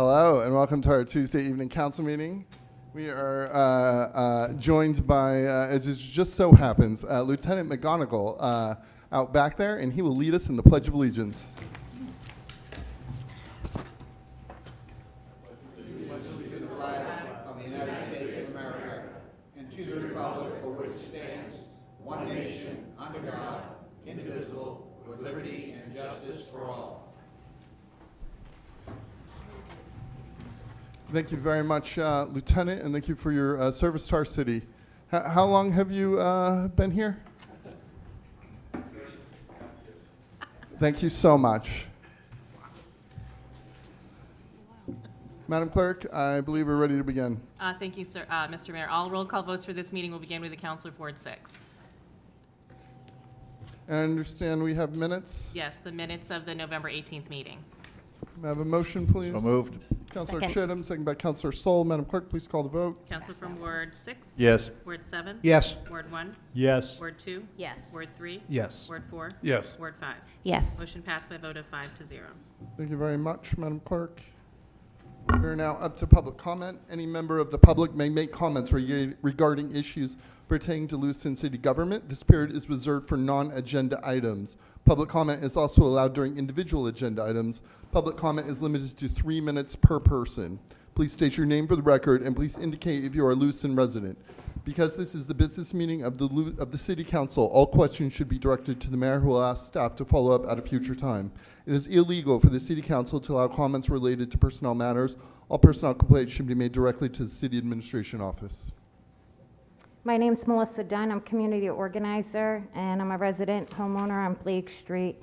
Hello, and welcome to our Tuesday evening council meeting. We are joined by, as it just so happens, Lieutenant McGonigal out back there, and he will lead us in the Pledge of Allegiance. Of the United States of America, and to the republic for which it stands, one nation, under God, indivisible, with liberty and justice for all. Thank you very much, Lieutenant, and thank you for your service to our city. How long have you been here? Thank you so much. Madam Clerk, I believe we're ready to begin. Thank you, sir. Mr. Mayor, all roll call votes for this meeting will begin with the Councilor of Ward 6. I understand we have minutes. Yes, the minutes of the November 18th meeting. May I have a motion, please? So moved. Councilor Second. Chittum, second by Councilor Sol. Madam Clerk, please call the vote. Councilor from Ward 6? Yes. Ward 7? Yes. Ward 1? Yes. Ward 2? Yes. Ward 3? Yes. Ward 4? Yes. Ward 5? Yes. Motion passed by a vote of 5-0. Thank you very much, Madam Clerk. We're now up to public comment. Any member of the public may make comments regarding issues pertaining to Lewiston City government. This period is reserved for non-agenda items. Public comment is also allowed during individual agenda items. Public comment is limited to 3 minutes per person. Please state your name for the record, and please indicate if you are a Lewiston resident. Because this is the business meeting of the City Council, all questions should be directed to the mayor, who will ask staff to follow up at a future time. It is illegal for the City Council to allow comments related to personnel matters. All personnel complaints should be made directly to the City Administration Office. My name's Melissa Dunn. I'm community organizer, and I'm a resident homeowner on Blake Street.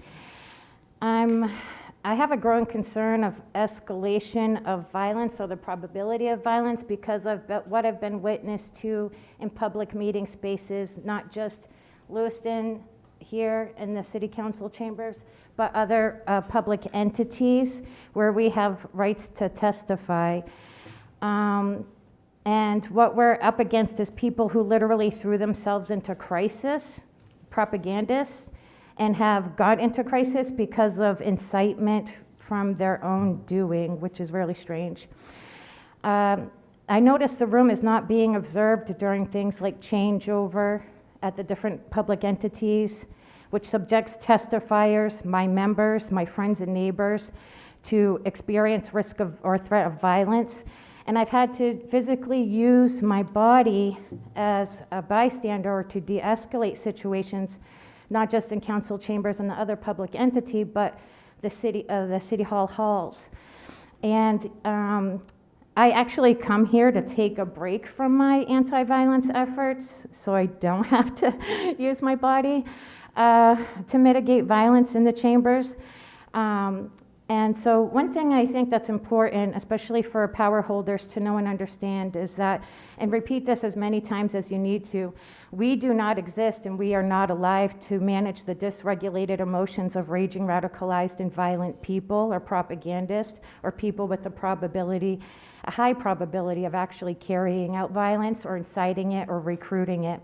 I have a growing concern of escalation of violence, or the probability of violence, because of what I've been witness to in public meeting spaces, not just Lewiston here in the City Council chambers, but other public entities where we have rights to testify. And what we're up against is people who literally threw themselves into crisis, propagandists, and have got into crisis because of incitement from their own doing, which is really strange. I notice the room is not being observed during things like changeover at the different public entities, which subjects testifiers, my members, my friends and neighbors, to experience risk of or threat of violence. And I've had to physically use my body as a bystander or to de-escalate situations, not just in council chambers and the other public entity, but the city hall halls. And I actually come here to take a break from my anti-violence efforts, so I don't have to use my body to mitigate violence in the chambers. And so one thing I think that's important, especially for power holders to know and understand, is that, and repeat this as many times as you need to, we do not exist and we are not alive to manage the dysregulated emotions of raging, radicalized, and violent people or propagandists or people with a high probability of actually carrying out violence or inciting it or recruiting it.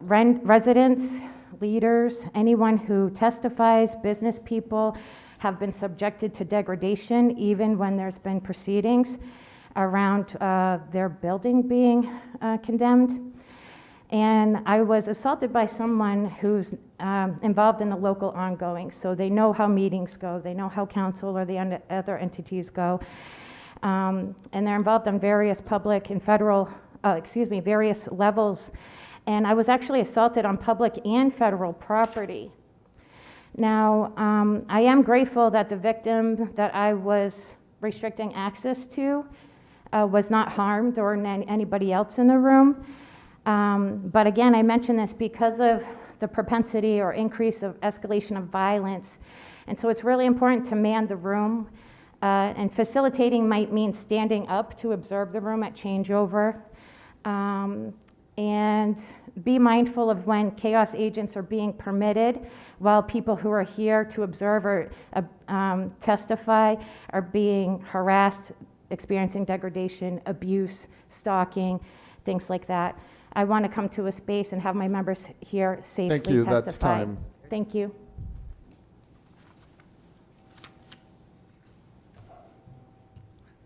Residents, leaders, anyone who testifies, business people, have been subjected to degradation even when there's been proceedings around their building being condemned. And I was assaulted by someone who's involved in the local ongoing, so they know how meetings go, they know how council or the other entities go, and they're involved on various public and federal, various levels. And I was actually assaulted on public and federal property. Now, I am grateful that the victim that I was restricting access to was not harmed, or anybody else in the room. But again, I mention this because of the propensity or increase of escalation of violence. And so it's really important to man the room. And facilitating might mean standing up to observe the room at changeover. And be mindful of when chaos agents are being permitted, while people who are here to observe or testify are being harassed, experiencing degradation, abuse, stalking, things like that. I want to come to a space and have my members here safely Thank you. testify. That's time. Thank you.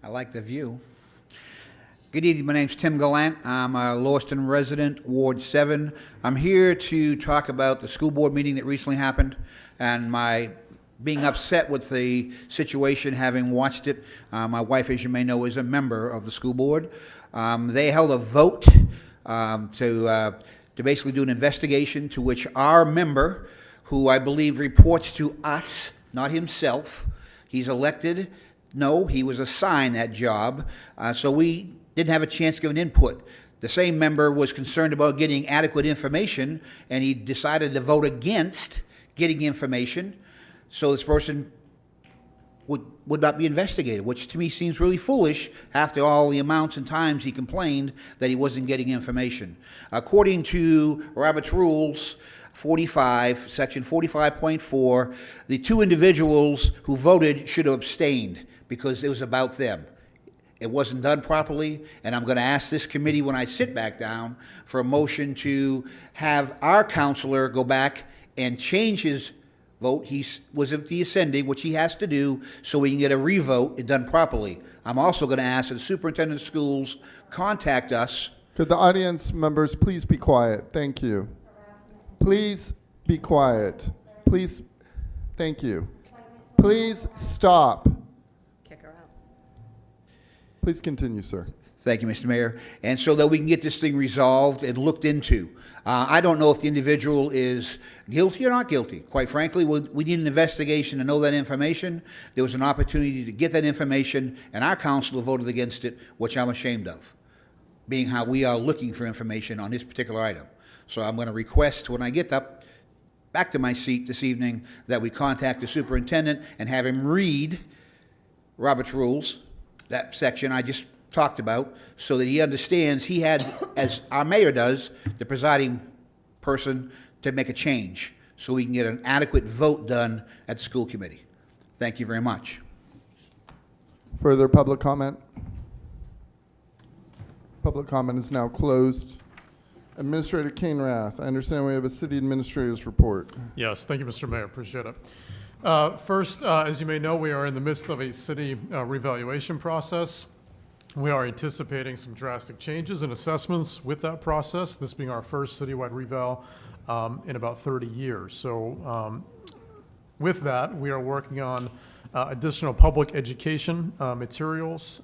I like the view. Good evening, my name's Tim Gallant. I'm a Lewiston resident, Ward 7. I'm here to talk about the school board meeting that recently happened and my being upset with the situation, having watched it. My wife, as you may know, is a member of the school board. They held a vote to basically do an investigation to which our member, who I believe reports to us, not himself, he's elected. No, he was assigned that job, so we didn't have a chance to give an input. The same member was concerned about getting adequate information, and he decided to vote against getting information, so this person would not be investigated, which to me seems really foolish after all the amounts and times he complained that he wasn't getting information. According to Robert's Rules 45, Section 45.4, the two individuals who voted should have abstained because it was about them. It wasn't done properly, and I'm going to ask this committee when I sit back down for a motion to have our counselor go back and change his vote. He was at the ascending, which he has to do, so we can get a revote and done properly. I'm also going to ask that the superintendent of schools contact us. Could the audience members please be quiet? Thank you. Please be quiet. Please, thank you. Please stop. Kick her out. Please continue, sir. Thank you, Mr. Mayor. And so that we can get this thing resolved and looked into. I don't know if the individual is guilty or not guilty. Quite frankly, we need an investigation to know that information. There was an opportunity to get that information, and our council voted against it, which I'm ashamed of, being how we are looking for information on this particular item. So I'm going to request when I get up back to my seat this evening that we contact the superintendent and have him read Robert's Rules, that section I just talked about, so that he understands he had, as our mayor does, the presiding person to make a change so we can get an adequate vote done at the school committee. Thank you very much. Further public comment? Public comment is now closed. Administrator Kainrath, I understand we have a city administrator's report. Yes, thank you, Mr. Mayor. Appreciate it. First, as you may know, we are in the midst of a city revaluation process. We are anticipating some drastic changes and assessments with that process, this being our first citywide reval in about 30 years. So with that, we are working on additional public education materials,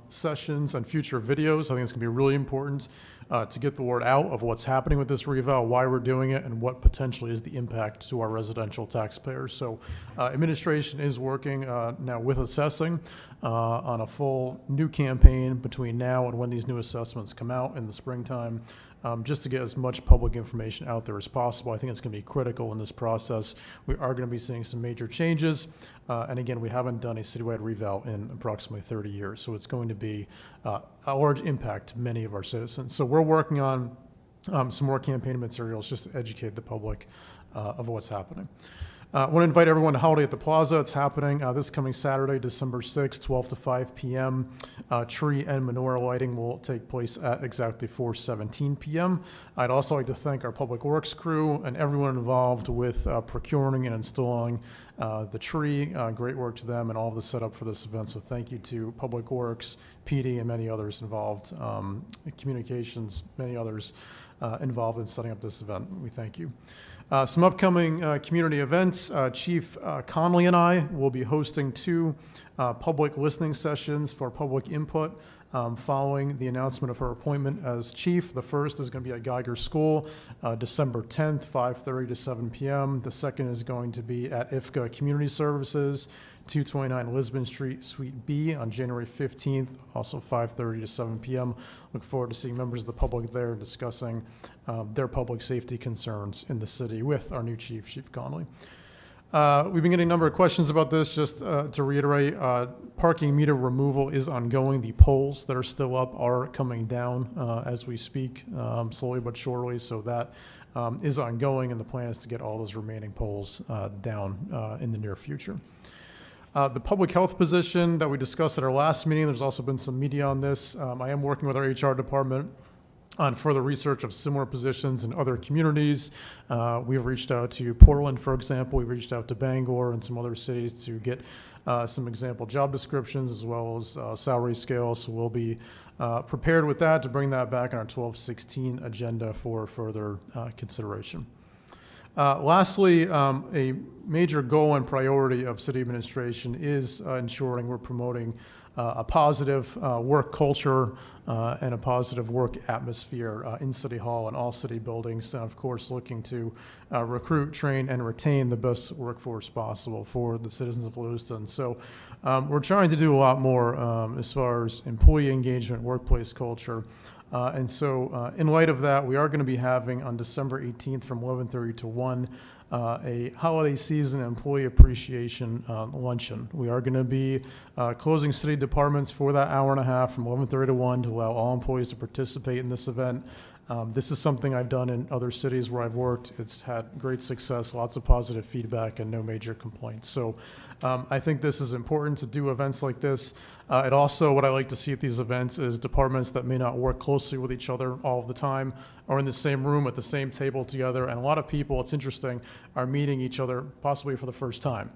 sessions, and future videos. I think it's going to be really important to get the word out of what's happening with this reval, why we're doing it, and what potentially is the impact to our residential taxpayers. So administration is working now with assessing on a full new campaign between now and when these new assessments come out in the springtime, just to get as much public information out there as possible. I think it's going to be critical in this process. We are going to be seeing some major changes. And again, we haven't done a citywide reval in approximately 30 years. So it's going to be a large impact to many of our citizens. So we're working on some more campaign materials just to educate the public of what's happening. I want to invite everyone to Holiday at the Plaza. It's happening this coming Saturday, December 6th, 12 to 5 p.m. Tree and menorah lighting will take place at exactly 4:17 p.m. I'd also like to thank our Public Works crew and everyone involved with procuring and installing the tree. Great work to them and all of the setup for this event. So thank you to Public Works, PD, and many others involved, communications, many others involved in setting up this event. We thank you. Some upcoming community events. Chief Conley and I will be hosting 2 public listening sessions for public input following the announcement of her appointment as chief. The first is going to be at Geiger School, December 10th, 5:30 to 7 p.m. The second is going to be at IFCA Community Services, 229 Lisbon Street, Suite B, on January 15th, also 5:30 to 7 p.m. Look forward to seeing members of the public there discussing their public safety concerns in the city with our new chief, Chief Conley. We've been getting a number of questions about this. Just to reiterate, parking meter removal is ongoing. The poles that are still up are coming down as we speak, slowly but surely. So that is ongoing, and the plan is to get all those remaining poles down in the near future. The public health position that we discussed at our last meeting, there's also been some media on this. I am working with our HR department on further research of similar positions in other communities. We've reached out to Portland, for example. We've reached out to Bangor and some other cities to get some example job descriptions as well as salary scales. So we'll be prepared with that to bring that back on our 12/16 agenda for further consideration. Lastly, a major goal and priority of city administration is ensuring we're promoting a positive work culture and a positive work atmosphere in City Hall and all city buildings, and of course looking to recruit, train, and retain the best workforce possible for the citizens of Lewiston. So we're trying to do a lot more as far as employee engagement, workplace culture. And so in light of that, we are going to be having on December 18th from 11:30 to 1 a holiday season employee appreciation luncheon. We are going to be closing city departments for that hour and a half from 11:30 to 1 to allow all employees to participate in this event. This is something I've done in other cities where I've worked. It's had great success, lots of positive feedback, and no major complaints. So I think this is important to do events like this. It also, what I like to see at these events is departments that may not work closely with each other all of the time are in the same room at the same table together. And a lot of people, it's interesting, are meeting each other possibly for the first time,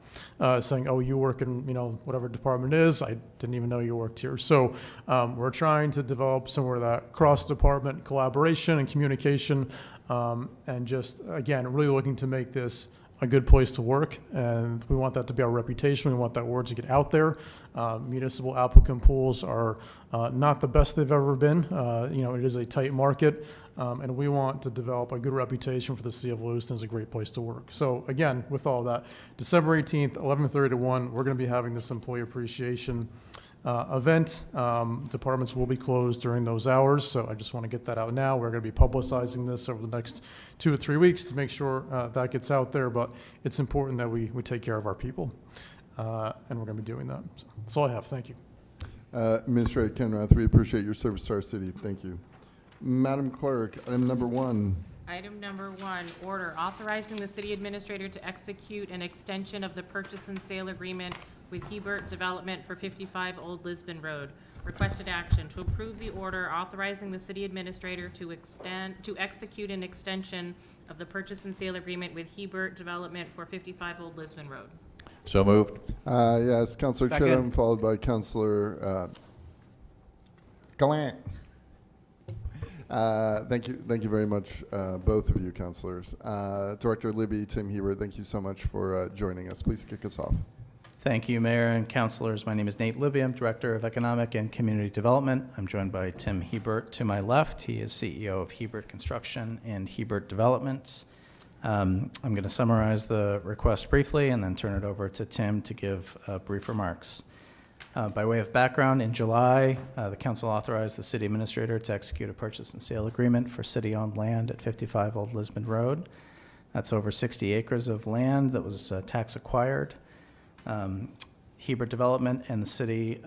saying, oh, you work in, whatever department it is. I didn't even know you worked here. So we're trying to develop somewhere that cross-department collaboration and communication, and just, again, really looking to make this a good place to work, and we want that to be our reputation. We want that word to get out there. Municipal applicant pools are not the best they've ever been. It is a tight market, and we want to develop a good reputation for the city of Lewiston as a great place to work. So again, with all that, December 18th, 11:30 to 1, we're going to be having this employee appreciation event. Departments will be closed during those hours, so I just want to get that out now. We're going to be publicizing this over the next 2 or 3 weeks to make sure that gets out there, but it's important that we take care of our people, and we're going to be doing that. So that's all I have. Thank you. Administrator Kenrath, we appreciate your service to our city. Thank you. Madam Clerk, item number 1. Item number 1, order authorizing the city administrator to execute an extension of the purchase and sale agreement with Hebert Development for 55 Old Lisbon Road. Requested action to approve the order authorizing the city administrator to execute an extension of the purchase and sale agreement with Hebert Development for 55 Old Lisbon Road. So moved. Yes, Councilor Second. Chittum, followed by Councilor Gallant. Thank you very much, both of you, councilors. Director Libby, Tim Hebert, thank you so much for joining us. Please kick us off. Thank you, Mayor and councilors. My name is Nate Libby. I'm Director of Economic and Community Development. I'm joined by Tim Hebert to my left. He is CEO of Hebert Construction and Hebert Development. I'm going to summarize the request briefly and then turn it over to Tim to give brief remarks. By way of background, in July, the council authorized the city administrator to execute a purchase and sale agreement for city-owned land at 55 Old Lisbon Road. That's over 60 acres of land that was tax acquired. Hebert Development and the City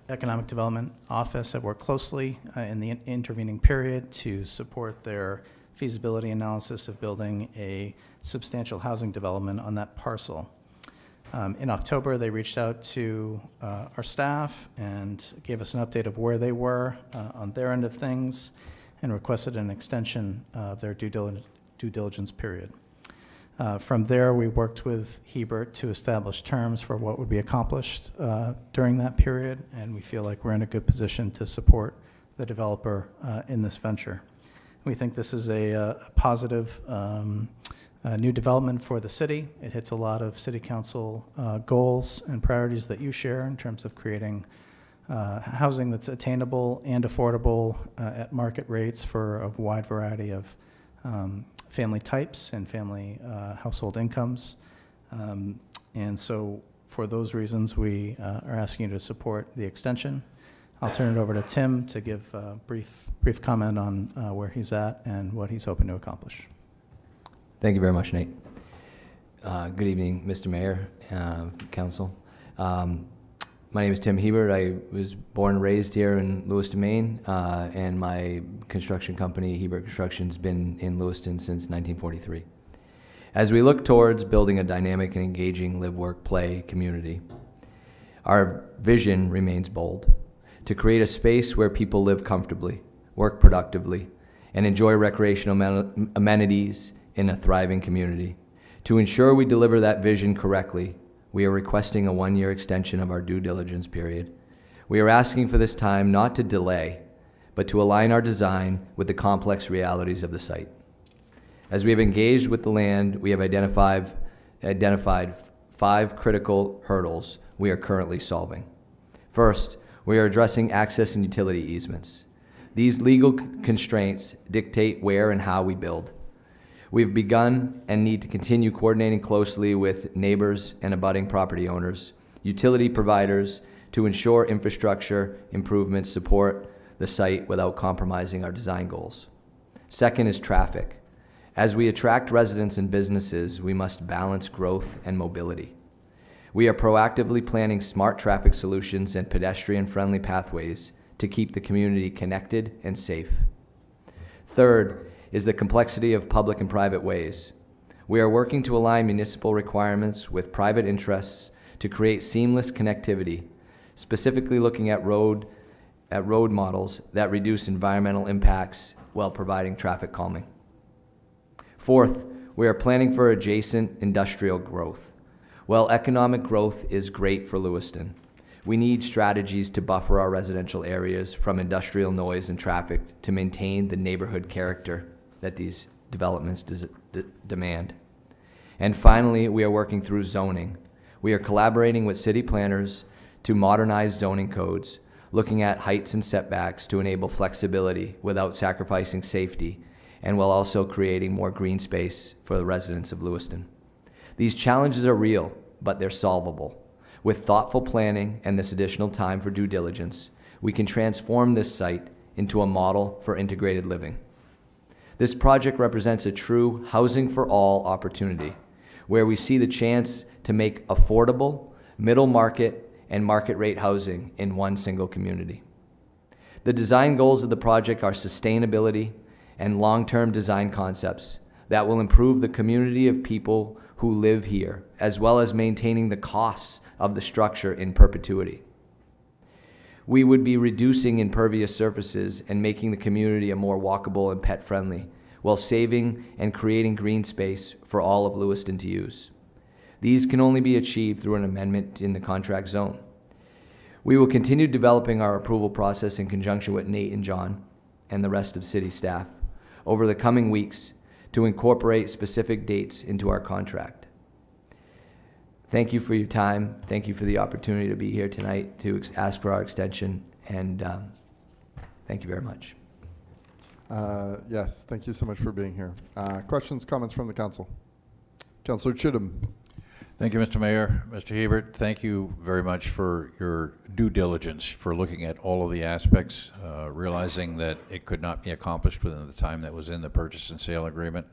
Economic Development Office have worked closely in the intervening period to support their feasibility analysis of building a substantial housing development on that parcel. In October, they reached out to our staff and gave us an update of where they were on their end of things and requested an extension of their due diligence period. From there, we worked with Hebert to establish terms for what would be accomplished during that period, and we feel like we're in a good position to support the developer in this venture. We think this is a positive new development for the city. It hits a lot of city council goals and priorities that you share in terms of creating housing that's attainable and affordable at market rates for a wide variety of family types and family household incomes. And so for those reasons, we are asking you to support the extension. I'll turn it over to Tim to give a brief comment on where he's at and what he's hoping to accomplish. Thank you very much, Nate. Good evening, Mr. Mayor, Council. My name is Tim Hebert. I was born and raised here in Lewiston, Maine, and my construction company, Hebert Construction, has been in Lewiston since 1943. As we look towards building a dynamic and engaging live, work, play community, our vision remains bold: to create a space where people live comfortably, work productively, and enjoy recreational amenities in a thriving community. To ensure we deliver that vision correctly, we are requesting a 1-year extension of our due diligence period. We are asking for this time not to delay, but to align our design with the complex realities of the site. As we have engaged with the land, we have identified 5 critical hurdles we are currently solving. First, we are addressing access and utility easements. These legal constraints dictate where and how we build. We've begun and need to continue coordinating closely with neighbors and abutting property owners, utility providers, to ensure infrastructure improvements support the site without compromising our design goals. Second is traffic. As we attract residents and businesses, we must balance growth and mobility. We are proactively planning smart traffic solutions and pedestrian-friendly pathways to keep the community connected and safe. Third is the complexity of public and private ways. We are working to align municipal requirements with private interests to create seamless connectivity, specifically looking at road models that reduce environmental impacts while providing traffic calming. Fourth, we are planning for adjacent industrial growth. While economic growth is great for Lewiston, we need strategies to buffer our residential areas from industrial noise and traffic to maintain the neighborhood character that these developments demand. And finally, we are working through zoning. We are collaborating with city planners to modernize zoning codes, looking at heights and setbacks to enable flexibility without sacrificing safety, and while also creating more green space for the residents of Lewiston. These challenges are real, but they're solvable. With thoughtful planning and this additional time for due diligence, we can transform this site into a model for integrated living. This project represents a true housing for all opportunity, where we see the chance to make affordable, middle market, and market rate housing in one single community. The design goals of the project are sustainability and long-term design concepts that will improve the community of people who live here, as well as maintaining the costs of the structure in perpetuity. We would be reducing impervious surfaces and making the community a more walkable and pet-friendly, while saving and creating green space for all of Lewiston to use. These can only be achieved through an amendment in the contract zone. We will continue developing our approval process in conjunction with Nate and John and the rest of city staff over the coming weeks to incorporate specific dates into our contract. Thank you for your time. Thank you for the opportunity to be here tonight to ask for our extension, and thank you very much. Yes, thank you so much for being here. Questions, comments from the council? Councillor Chittum. Thank you, Mr. Mayor. Mr. Hebert, thank you very much for your due diligence, for looking at all of the aspects, realizing that it could not be accomplished within the time that was in the purchase and sale agreement.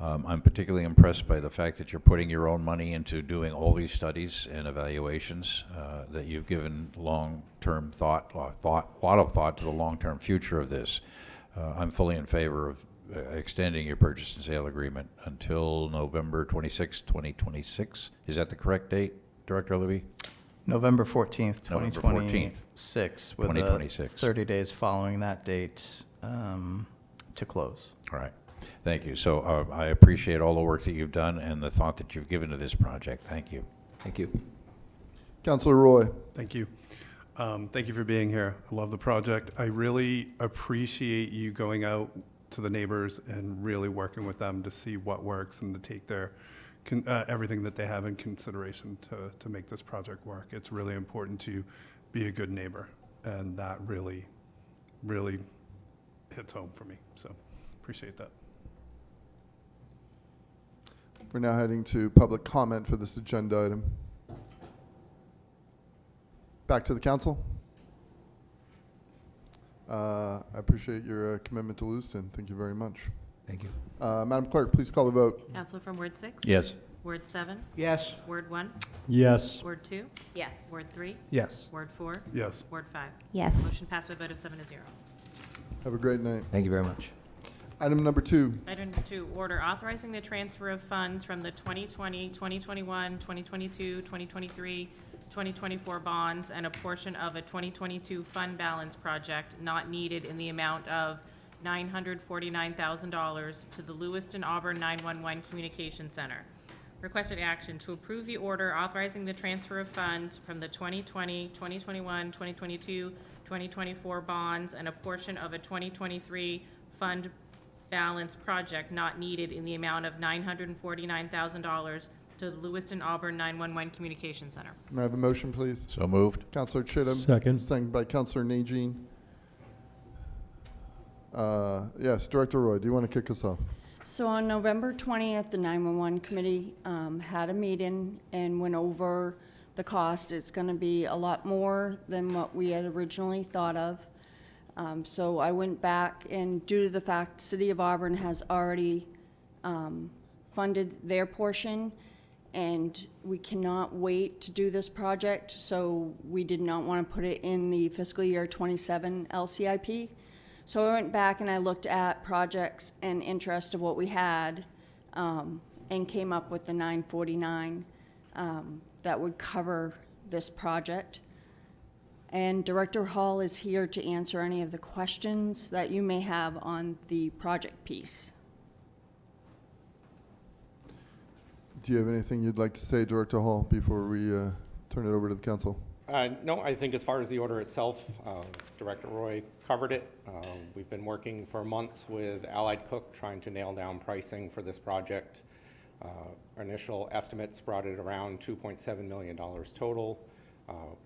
I'm particularly impressed by the fact that you're putting your own money into doing all these studies and evaluations, that you've given long-term thought, a lot of thought to the long-term future of this. I'm fully in favor of extending your purchase and sale agreement until November 26, 2026. Is that the correct date, Director Levy? November 14th, November 2026, with 2026. 30 days following that date to close. All right. Thank you. So I appreciate all the work that you've done and the thought that you've given to this project. Thank you. Thank you. Councillor Roy. Thank you. Thank you for being here. I love the project. I really appreciate you going out to the neighbors and really working with them to see what works and to take their everything that they have in consideration to make this project work. It's really important to be a good neighbor, and that really, really hits home for me. So appreciate that. We're now heading to public comment for this agenda item. Back to the council. I appreciate your commitment to Lewiston. Thank you very much. Thank you. Madam Clerk, please call the vote. Council from Ward 6? Yes. Ward 7? Yes. Ward 1? Yes. Ward 2? Yes. Ward 3? Yes. Ward 4? Yes. Ward 5? Yes. Motion passed by a vote of 7 to 0. Have a great night. Thank you very much. Item number 2. Item 2, order authorizing the transfer of funds from the 2020, 2021, 2022, 2023, 2024 bonds and a portion of a 2022 fund balance project not needed in the amount of $949,000 to the Lewiston Auburn 911 Communication Center. Requested action to approve the order authorizing the transfer of funds from the 2020, 2021, 2022, 2024 bonds and a portion of a 2023 fund balance project not needed in the amount of $949,000 to the Lewiston Auburn 911 Communication Center. May I have a motion, please? So moved. Counselor Chittum. Second. Second by Counselor Najin. Yes, Director Roy, do you want to kick us off? So on November 20th, the 911 committee had a meeting and went over the cost. It's going to be a lot more than what we had originally thought of. So I went back, and due to the fact City of Auburn has already funded their portion, and we cannot wait to do this project, so we did not want to put it in the fiscal year 27 LCIP. So I went back and I looked at projects and interest of what we had, and came up with the 949 that would cover this project. And Director Hall is here to answer any of the questions that you may have on the project piece. Do you have anything you'd like to say, Director Hall, before we turn it over to the council? No, I think as far as the order itself, Director Roy covered it. We've been working for months with Allied Cook trying to nail down pricing for this project. Our initial estimates brought it around $2.7 million total.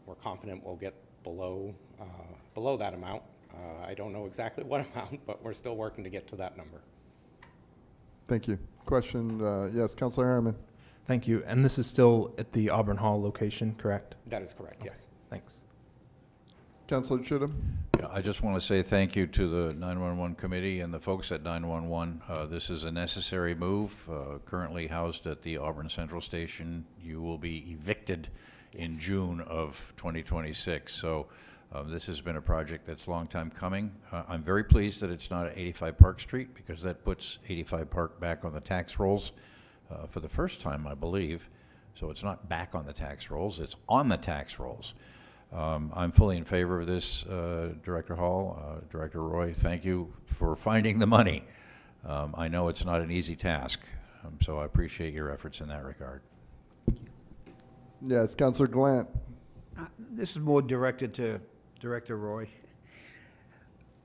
We're confident we'll get below that amount. I don't know exactly what amount, but we're still working to get to that number. Thank you. Question, yes, Counselor Harriman. Thank you. And this is still at the Auburn Hall location, correct? That is correct, yes. Thanks. Counselor Chittum. Yeah, I just want to say thank you to the 911 committee and the folks at 911. This is a necessary move. Currently housed at the Auburn Central Station. You will be evicted in June of 2026. So this has been a project that's a long time coming. I'm very pleased that it's not at 85 Park Street, because that puts 85 Park back on the tax rolls for the first time, I believe. So it's not back on the tax rolls, it's on the tax rolls. I'm fully in favor of this, Director Hall. Director Roy, thank you for finding the money. I know it's not an easy task, so I appreciate your efforts in that regard. Yes, Counselor Glant. This is more directed to Director Roy.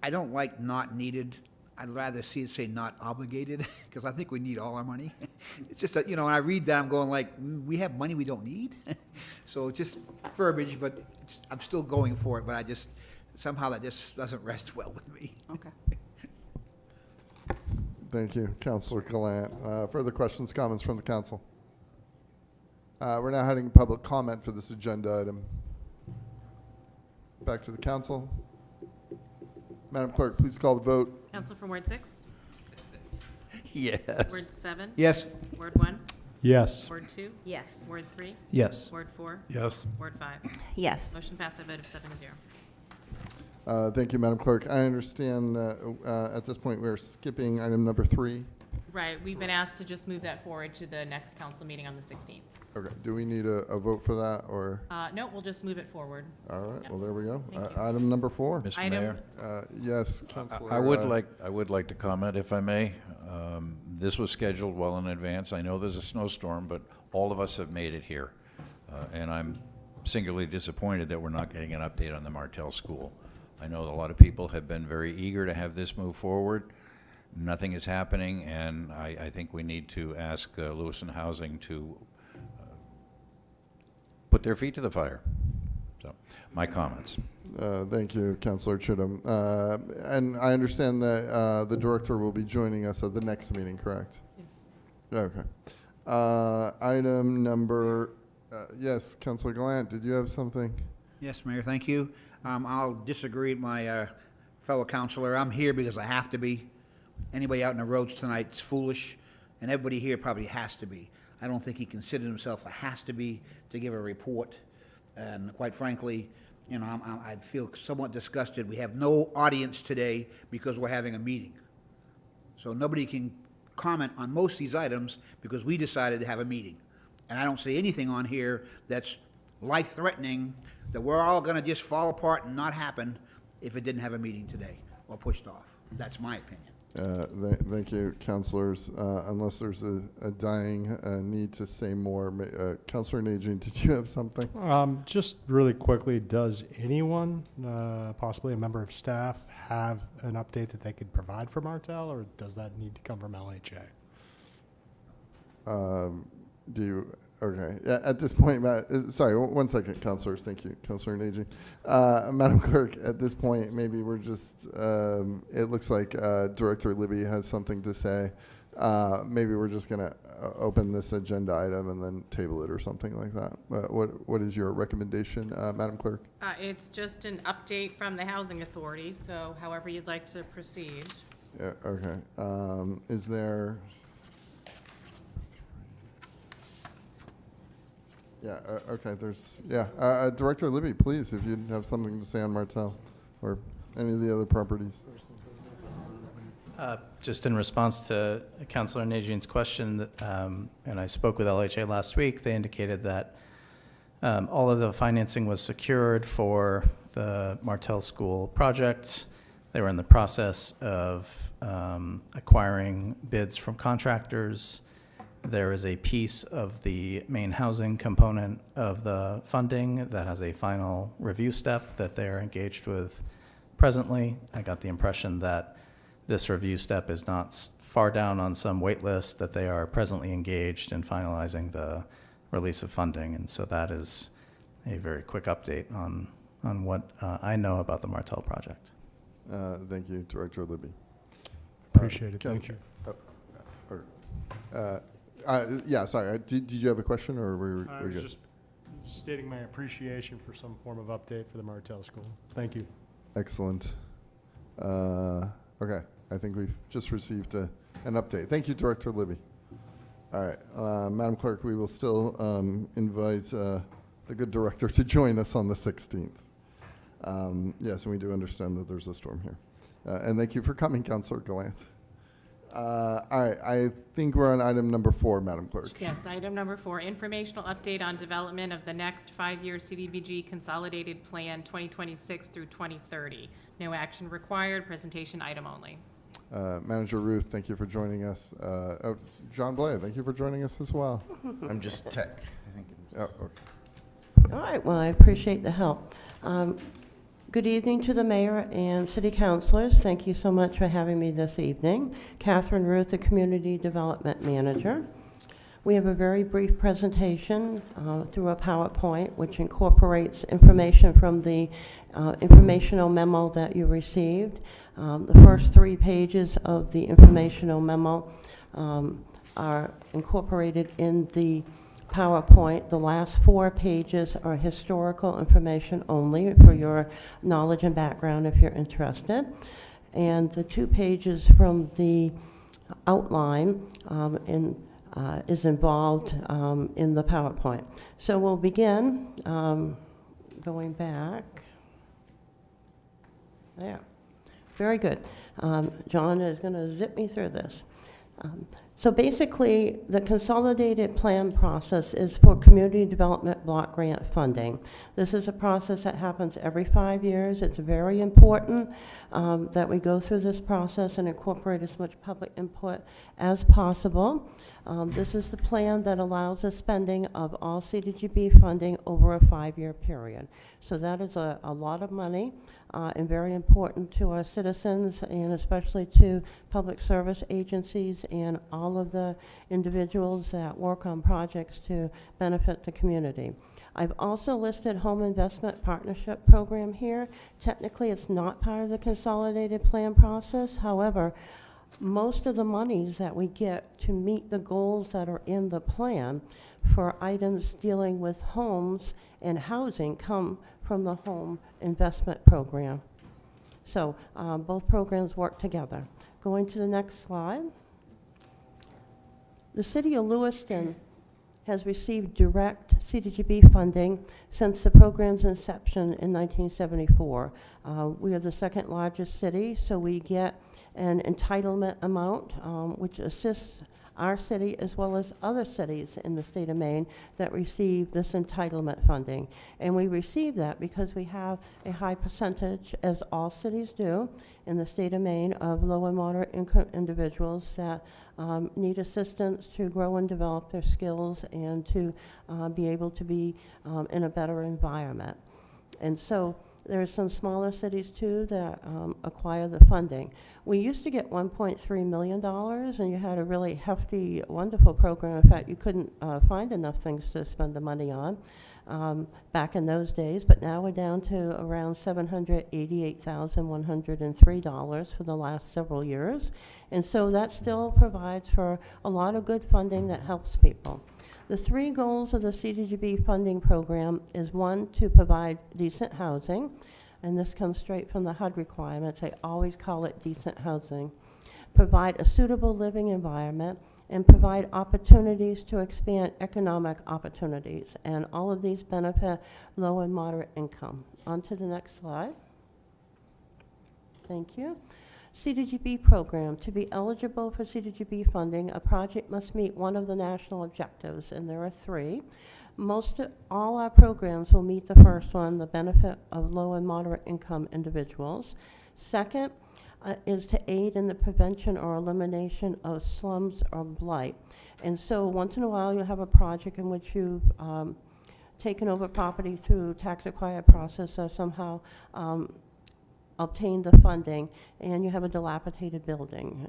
I don't like not needed. I'd rather see it say not obligated, because I think we need all our money. It's just that, when I read that, I'm going like, we have money we don't need? So just verbiage, but I'm still going for it, but somehow that just doesn't rest well with me. Okay. Thank you, Counselor Gallant. Further questions, comments from the council? We're now heading to public comment for this agenda item. Back to the council. Madam Clerk, please call the vote. Counsel from Ward 6? Yes. Ward 7? Yes. Ward 1? Yes. Ward 2? Yes. Ward 3? Yes. Ward 4? Yes. Ward 5? Yes. Motion passed by a vote of 7-0. Thank you, Madam Clerk. I understand that at this point we're skipping item number 3. Right, we've been asked to just move that forward to the next council meeting on the 16th. Okay, do we need a vote for that, or? No, we'll just move it forward. All right, Yep. well, there we go. Thank you. Item number 4. Mr. Item- Mayor? Yes, Counselor. I would like to comment, if I may. This was scheduled well in advance. I know there's a snowstorm, but all of us have made it here. And I'm singularly disappointed that we're not getting an update on the Martell School. I know a lot of people have been very eager to have this move forward. Nothing is happening, and I think we need to ask Lewiston Housing to put their feet to the fire. So, my comments. Thank you, Counselor Chittum. And I understand that the director will be joining us at the next meeting, correct? Yes. Okay. Item number, yes, Counselor Gallant, did you have something? Yes, Mayor, thank you. I'll disagree with my fellow counselor. I'm here because I have to be. Anybody out in the roads tonight is foolish, and everybody here probably has to be. I don't think he considered himself a has-to-be to give a report, and quite frankly, I feel somewhat disgusted. We have no audience today because we're having a meeting. So nobody can comment on most of these items because we decided to have a meeting. And I don't see anything on here that's life-threatening, that we're all going to just fall apart and not happen if it didn't have a meeting today or pushed off. That's my opinion. Thank you, councilors. Unless there's a dying need to say more, Councilor Najin, did you have something? Just really quickly, does anyone, possibly a member of staff, have an update that they could provide for Martel, or does that need to come from LHA? Do you, okay, yeah, at this point, sorry, one second, councilors, thank you, Councilor Najin. Madam Clerk, at this point, maybe we're just, it looks like Director Libby has something to say. Maybe we're just gonna open this agenda item and then table it or something like that. What is your recommendation, Madam Clerk? It's just an update from the Housing Authority, so however you'd like to proceed. Yeah, okay. Is there? Yeah, okay, Director Libby, please, if you have something to say on Martel or any of the other properties. Just in response to Councilor Najin's question, and I spoke with LHA last week, they indicated that all of the financing was secured for the Martel School projects. They were in the process of acquiring bids from contractors. There is a piece of the main housing component of the funding that has a final review step that they're engaged with presently. I got the impression that this review step is not far down on some wait list, that they are presently engaged in finalizing the release of funding. And so that is a very quick update on what I know about the Martel project. Thank you, Director Libby. Appreciate it, thank you. Yeah, sorry, did you have a question or were we I was good? just stating my appreciation for some form of update for the Martel School. Thank you. Excellent. Okay, I think we've just received an update. Thank you, Director Libby. All right, Madam Clerk, we will still invite the good director to join us on the 16th. Yes, and we do understand that there's a storm here. And thank you for coming, Councilor Gallant. All right, I think we're on item number 4, Madam Clerk. Yes, item number 4, informational update on development of the next 5-year CDBG Consolidated Plan 2026 through 2030. No action required, presentation item only. Manager Ruth, thank you for joining us. John Blay, thank you for joining us as well. I'm just tech. I think Okay. All right, well, I appreciate the help. Good evening to the mayor and city councilors. Thank you so much for having me this evening. Catherine Ruth, the Community Development Manager. We have a very brief presentation through a PowerPoint, which incorporates information from the informational memo that you received. The first 3 pages of the informational memo are incorporated in the PowerPoint. The last 4 pages are historical information only for your knowledge and background if you're interested. And the 2 pages from the outline is involved in the PowerPoint. So we'll begin going back. There. Very good. John is going to zip me through this. So basically, the consolidated plan process is for community development block grant funding. This is a process that happens every 5 years. It's very important that we go through this process and incorporate as much public input as possible. This is the plan that allows the spending of all CDGB funding over a 5-year period. So that is a lot of money and very important to our citizens and especially to public service agencies and all of the individuals that work on projects to benefit the community. I've also listed Home Investment Partnership Program here. Technically, it's not part of the consolidated plan process. However, most of the monies that we get to meet the goals that are in the plan for items dealing with homes and housing come from the Home Investment Program. So both programs work together. Going to the next slide. The City of Lewiston has received direct CDGB funding since the program's inception in 1974. We are the 2nd largest city, so we get an entitlement amount which assists our city as well as other cities in the state of Maine that receive this entitlement funding. And we receive that because we have a high percentage, as all cities do, in the state of Maine, of low and moderate income individuals that need assistance to grow and develop their skills and to be able to be in a better environment. And so there are some smaller cities too that acquire the funding. We used to get $1.3 million, and you had a really hefty, wonderful program. In fact, you couldn't find enough things to spend the money on back in those days, but now we're down to around $788,103 for the last several years. And so that still provides for a lot of good funding that helps people. The three goals of the CDGB funding program is, one, to provide decent housing, and this comes straight from the HUD requirements. I always call it decent housing. Provide a suitable living environment, and provide opportunities to expand economic opportunities. And all of these benefit low and moderate income. On to the next slide. Thank you. CDGB program. To be eligible for CDGB funding, a project must meet one of the national objectives, and there are three. All our programs will meet the first one, the benefit of low and moderate income individuals. Second is to aid in the prevention or elimination of slums or blight. And so once in a while you'll have a project in which you've taken over property through tax acquired process or somehow obtain the funding, and you have a dilapidated building.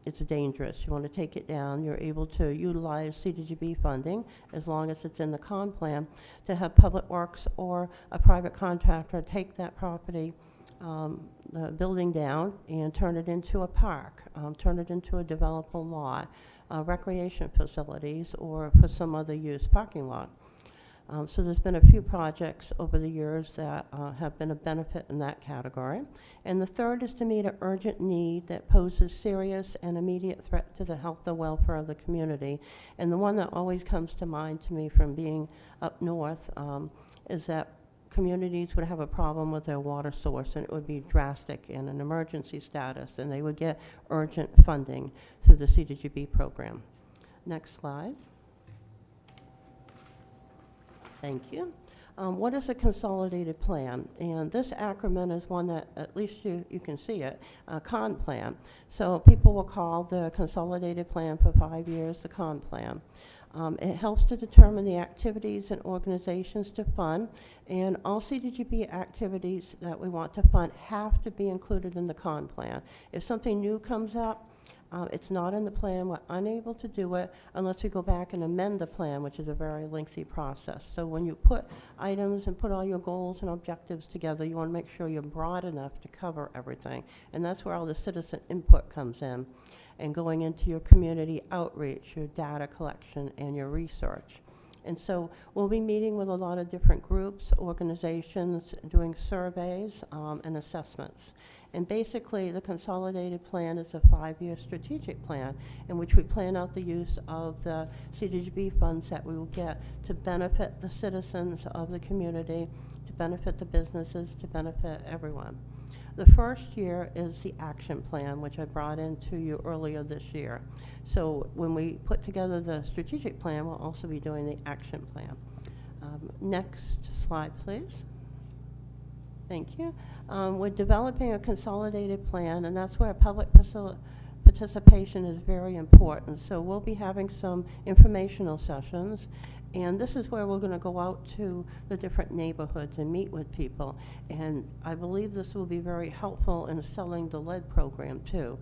It's dangerous. You want to take it down. You're able to utilize CDGB funding, as long as it's in the CON plan, to have Public Works or a private contractor take that property, the building down, and turn it into a park, turn it into a developable lot, recreation facilities, or for some other use, parking lot. So there's been a few projects over the years that have been a benefit in that category. And the third is to meet an urgent need that poses serious and immediate threat to the health and welfare of the community. And the one that always comes to mind to me from being up north is that communities would have a problem with their water source, and it would be drastic in an emergency status, and they would get urgent funding through the CDGB program. Next slide. Thank you. What is a consolidated plan? And this acronym is one that at least you can see it, CON plan. So people will call the consolidated plan for 5 years the CON plan. It helps to determine the activities and organizations to fund, and all CDGB activities that we want to fund have to be included in the CON plan. If something new comes up, it's not in the plan. We're unable to do it unless we go back and amend the plan, which is a very lengthy process. So when you put items and put all your goals and objectives together, you want to make sure you're broad enough to cover everything. And that's where all the citizen input comes in, and going into your community outreach, your data collection, and your research. And so we'll be meeting with a lot of different groups, organizations, doing surveys and assessments. And basically, the consolidated plan is a 5-year strategic plan in which we plan out the use of the CDGB funds that we will get to benefit the citizens of the community, to benefit the businesses, to benefit everyone. The first year is the action plan, which I brought into you earlier this year. So when we put together the strategic plan, we'll also be doing the action plan. Next slide, please. Thank you. We're developing a consolidated plan, and that's where public participation is very important. So we'll be having some informational sessions, and this is where we're going to go out to the different neighborhoods and meet with people. And I believe this will be very helpful in selling the lead program too,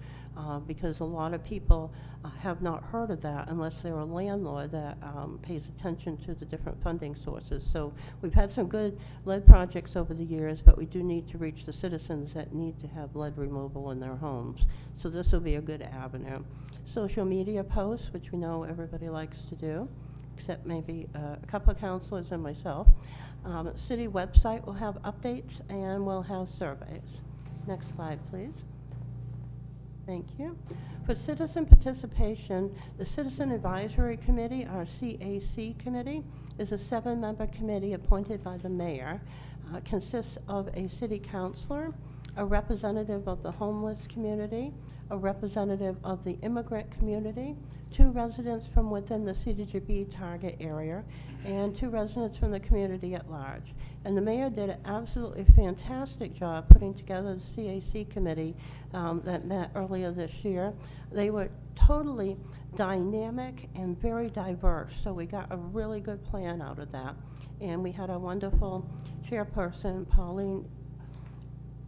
because a lot of people have not heard of that unless they're a landlord that pays attention to the different funding sources. So we've had some good lead projects over the years, but we do need to reach the citizens that need to have lead removal in their homes. So this will be a good avenue. Social media posts, which we know everybody likes to do, except maybe a couple of counselors and myself. City website will have updates, and we'll have surveys. Next slide, please. Thank you. For citizen participation, the Citizen Advisory Committee, our CAC committee, is a 7-member committee appointed by the mayor. Consists of a city councilor, a representative of the homeless community, a representative of the immigrant community, 2 residents from within the CDGB target area, and 2 residents from the community at large. And the mayor did an absolutely fantastic job putting together the CAC committee that met earlier this year. They were totally dynamic and very diverse, so we got a really good plan out of that. And we had a wonderful chairperson, Pauline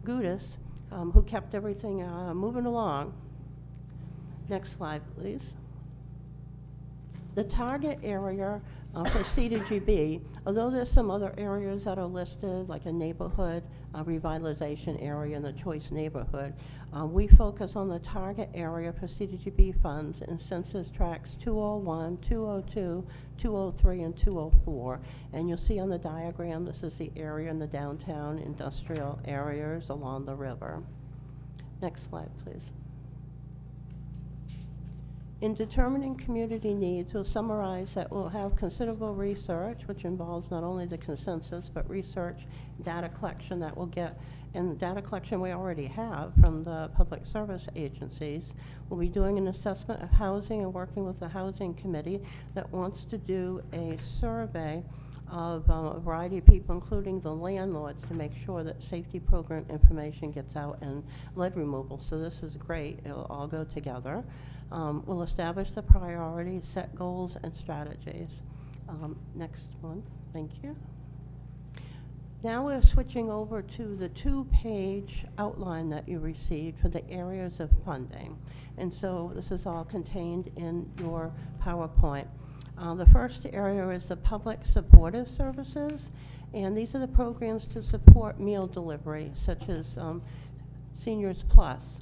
Gudis, who kept everything moving along. Next slide, please. The target area for CDGB, although there's some other areas that are listed, like a neighborhood revitalization area in the choice neighborhood, we focus on the target area for CDGB funds in census tracts 201, 202, 203, and 204. And you'll see on the diagram, this is the area in the downtown industrial areas along the river. Next slide, please. In determining community needs, we'll summarize that we'll have considerable research, which involves not only the consensus, but research, data collection that we'll get, and data collection we already have from the public service agencies. We'll be doing an assessment of housing and working with the housing committee that wants to do a survey of a variety of people, including the landlords, to make sure that safety program information gets out, and lead removal. So this is great. It'll all go together. We'll establish the priorities, set goals, and strategies. Next one. Thank you. Now we're switching over to the 2-page outline that you received for the areas of funding. And so this is all contained in your PowerPoint. The first area is the public supportive services, and these are the programs to support meal delivery, such as Seniors Plus,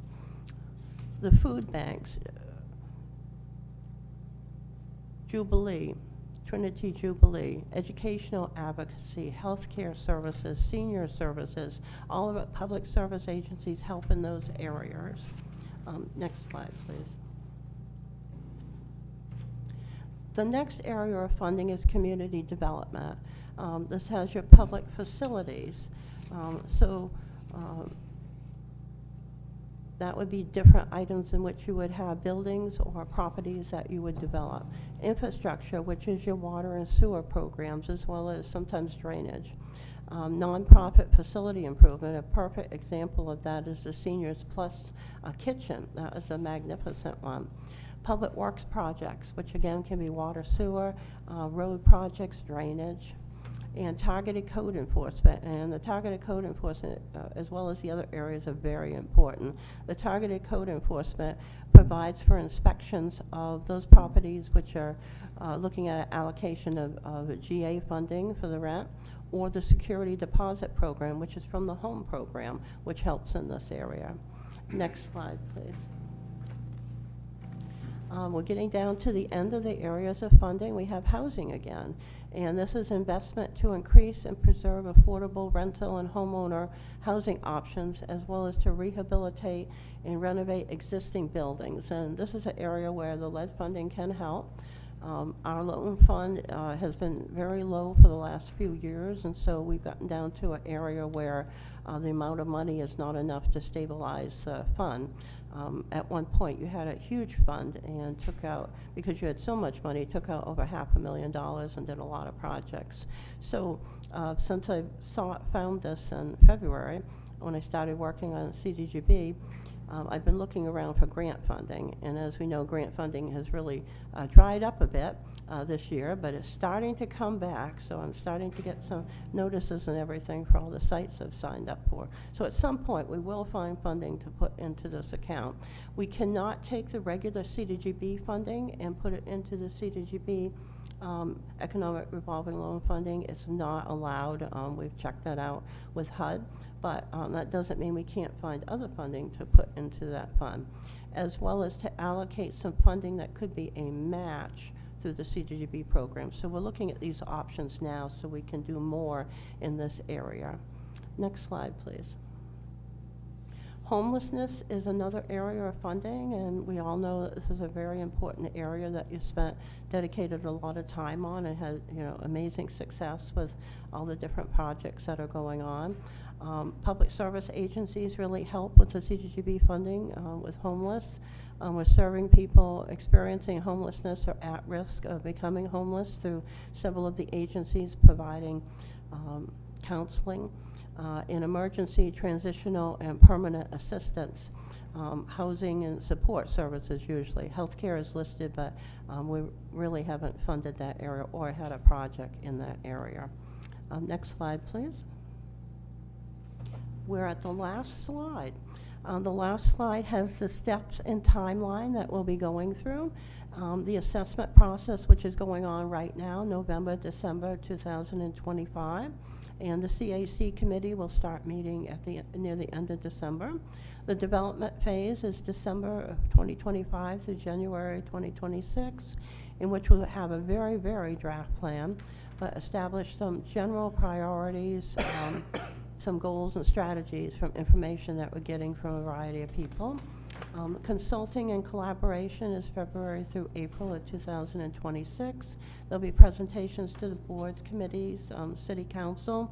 the food banks, Jubilee, Trinity Jubilee, educational advocacy, healthcare services, senior services, all of the public service agencies help in those areas. Next slide, please. The next area of funding is community development. This has your public facilities. That would be different items in which you would have buildings or properties that you would develop. Infrastructure, which is your water and sewer programs, as well as sometimes drainage. Nonprofit facility improvement, a perfect example of that is the Seniors Plus kitchen. That is a magnificent one. Public works projects, which again can be water, sewer, road projects, drainage, and targeted code enforcement. And the targeted code enforcement, as well as the other areas, are very important. The targeted code enforcement provides for inspections of those properties which are looking at allocation of GA funding for the rent, or the security deposit program, which is from the home program, which helps in this area. Next slide, please. We're getting down to the end of the areas of funding. We have housing again. And this is investment to increase and preserve affordable rental and homeowner housing options, as well as to rehabilitate and renovate existing buildings. And this is an area where the lead funding can help. Our loan fund has been very low for the last few years, and so we've gotten down to an area where the amount of money is not enough to stabilize the fund. At one point, you had a huge fund and took out, because you had so much money, took out over $500,000 and did a lot of projects. So since I found this in February, when I started working on CDGB, I've been looking around for grant funding, and as we know, grant funding has really dried up a bit this year, but it's starting to come back, so I'm starting to get some notices and everything for all the sites I've signed up for. So at some point, we will find funding to put into this account. We cannot take the regular CDGB funding and put it into the CDGB economic revolving loan funding. It's not allowed. We've checked that out with HUD. But that doesn't mean we can't find other funding to put into that fund, as well as to allocate some funding that could be a match through the CDGB program. So we're looking at these options now so we can do more in this area. Next slide, please. Homelessness is another area of funding, and we all know that this is a very important area that you dedicated a lot of time on, and had amazing success with all the different projects that are going on. Public service agencies really help with the CDGB funding with homeless. We're serving people experiencing homelessness or at risk of becoming homeless through several of the agencies providing counseling in emergency, transitional, and permanent assistance, housing and support services usually. Healthcare is listed, but we really haven't funded that area or had a project in that area. Next slide, please. We're at the last slide. The last slide has the steps and timeline that we'll be going through. The assessment process, which is going on right now, November, December 2025. And the CAC committee will start meeting at near the end of December. The development phase is December of 2025 through January 2026, in which we'll have a very, very draft plan, but establish some general priorities, some goals and strategies from information that we're getting from a variety of people. Consulting and collaboration is February through April of 2026. There'll be presentations to the boards, committees, city council.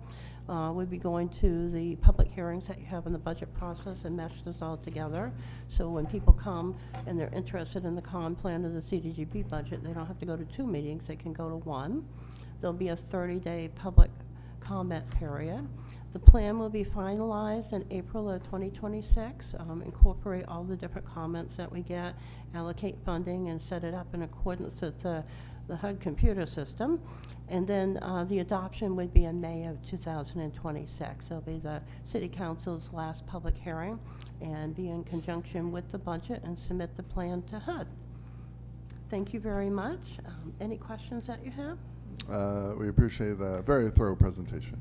We'll be going to the public hearings that you have in the budget process and mesh this all together. So when people come and they're interested in the con plan of the CDGB budget, they don't have to go to 2 meetings, they can go to 1. There'll be a 30-day public comment period. The plan will be finalized in April of 2026, incorporate all the different comments that we get, allocate funding, and set it up in accordance with the HUD computer system. And then the adoption would be in May of 2026. It'll be the City Council's last public hearing and be in conjunction with the budget and submit the plan to HUD. Thank you very much. Any questions that you have? We appreciate the very thorough presentation.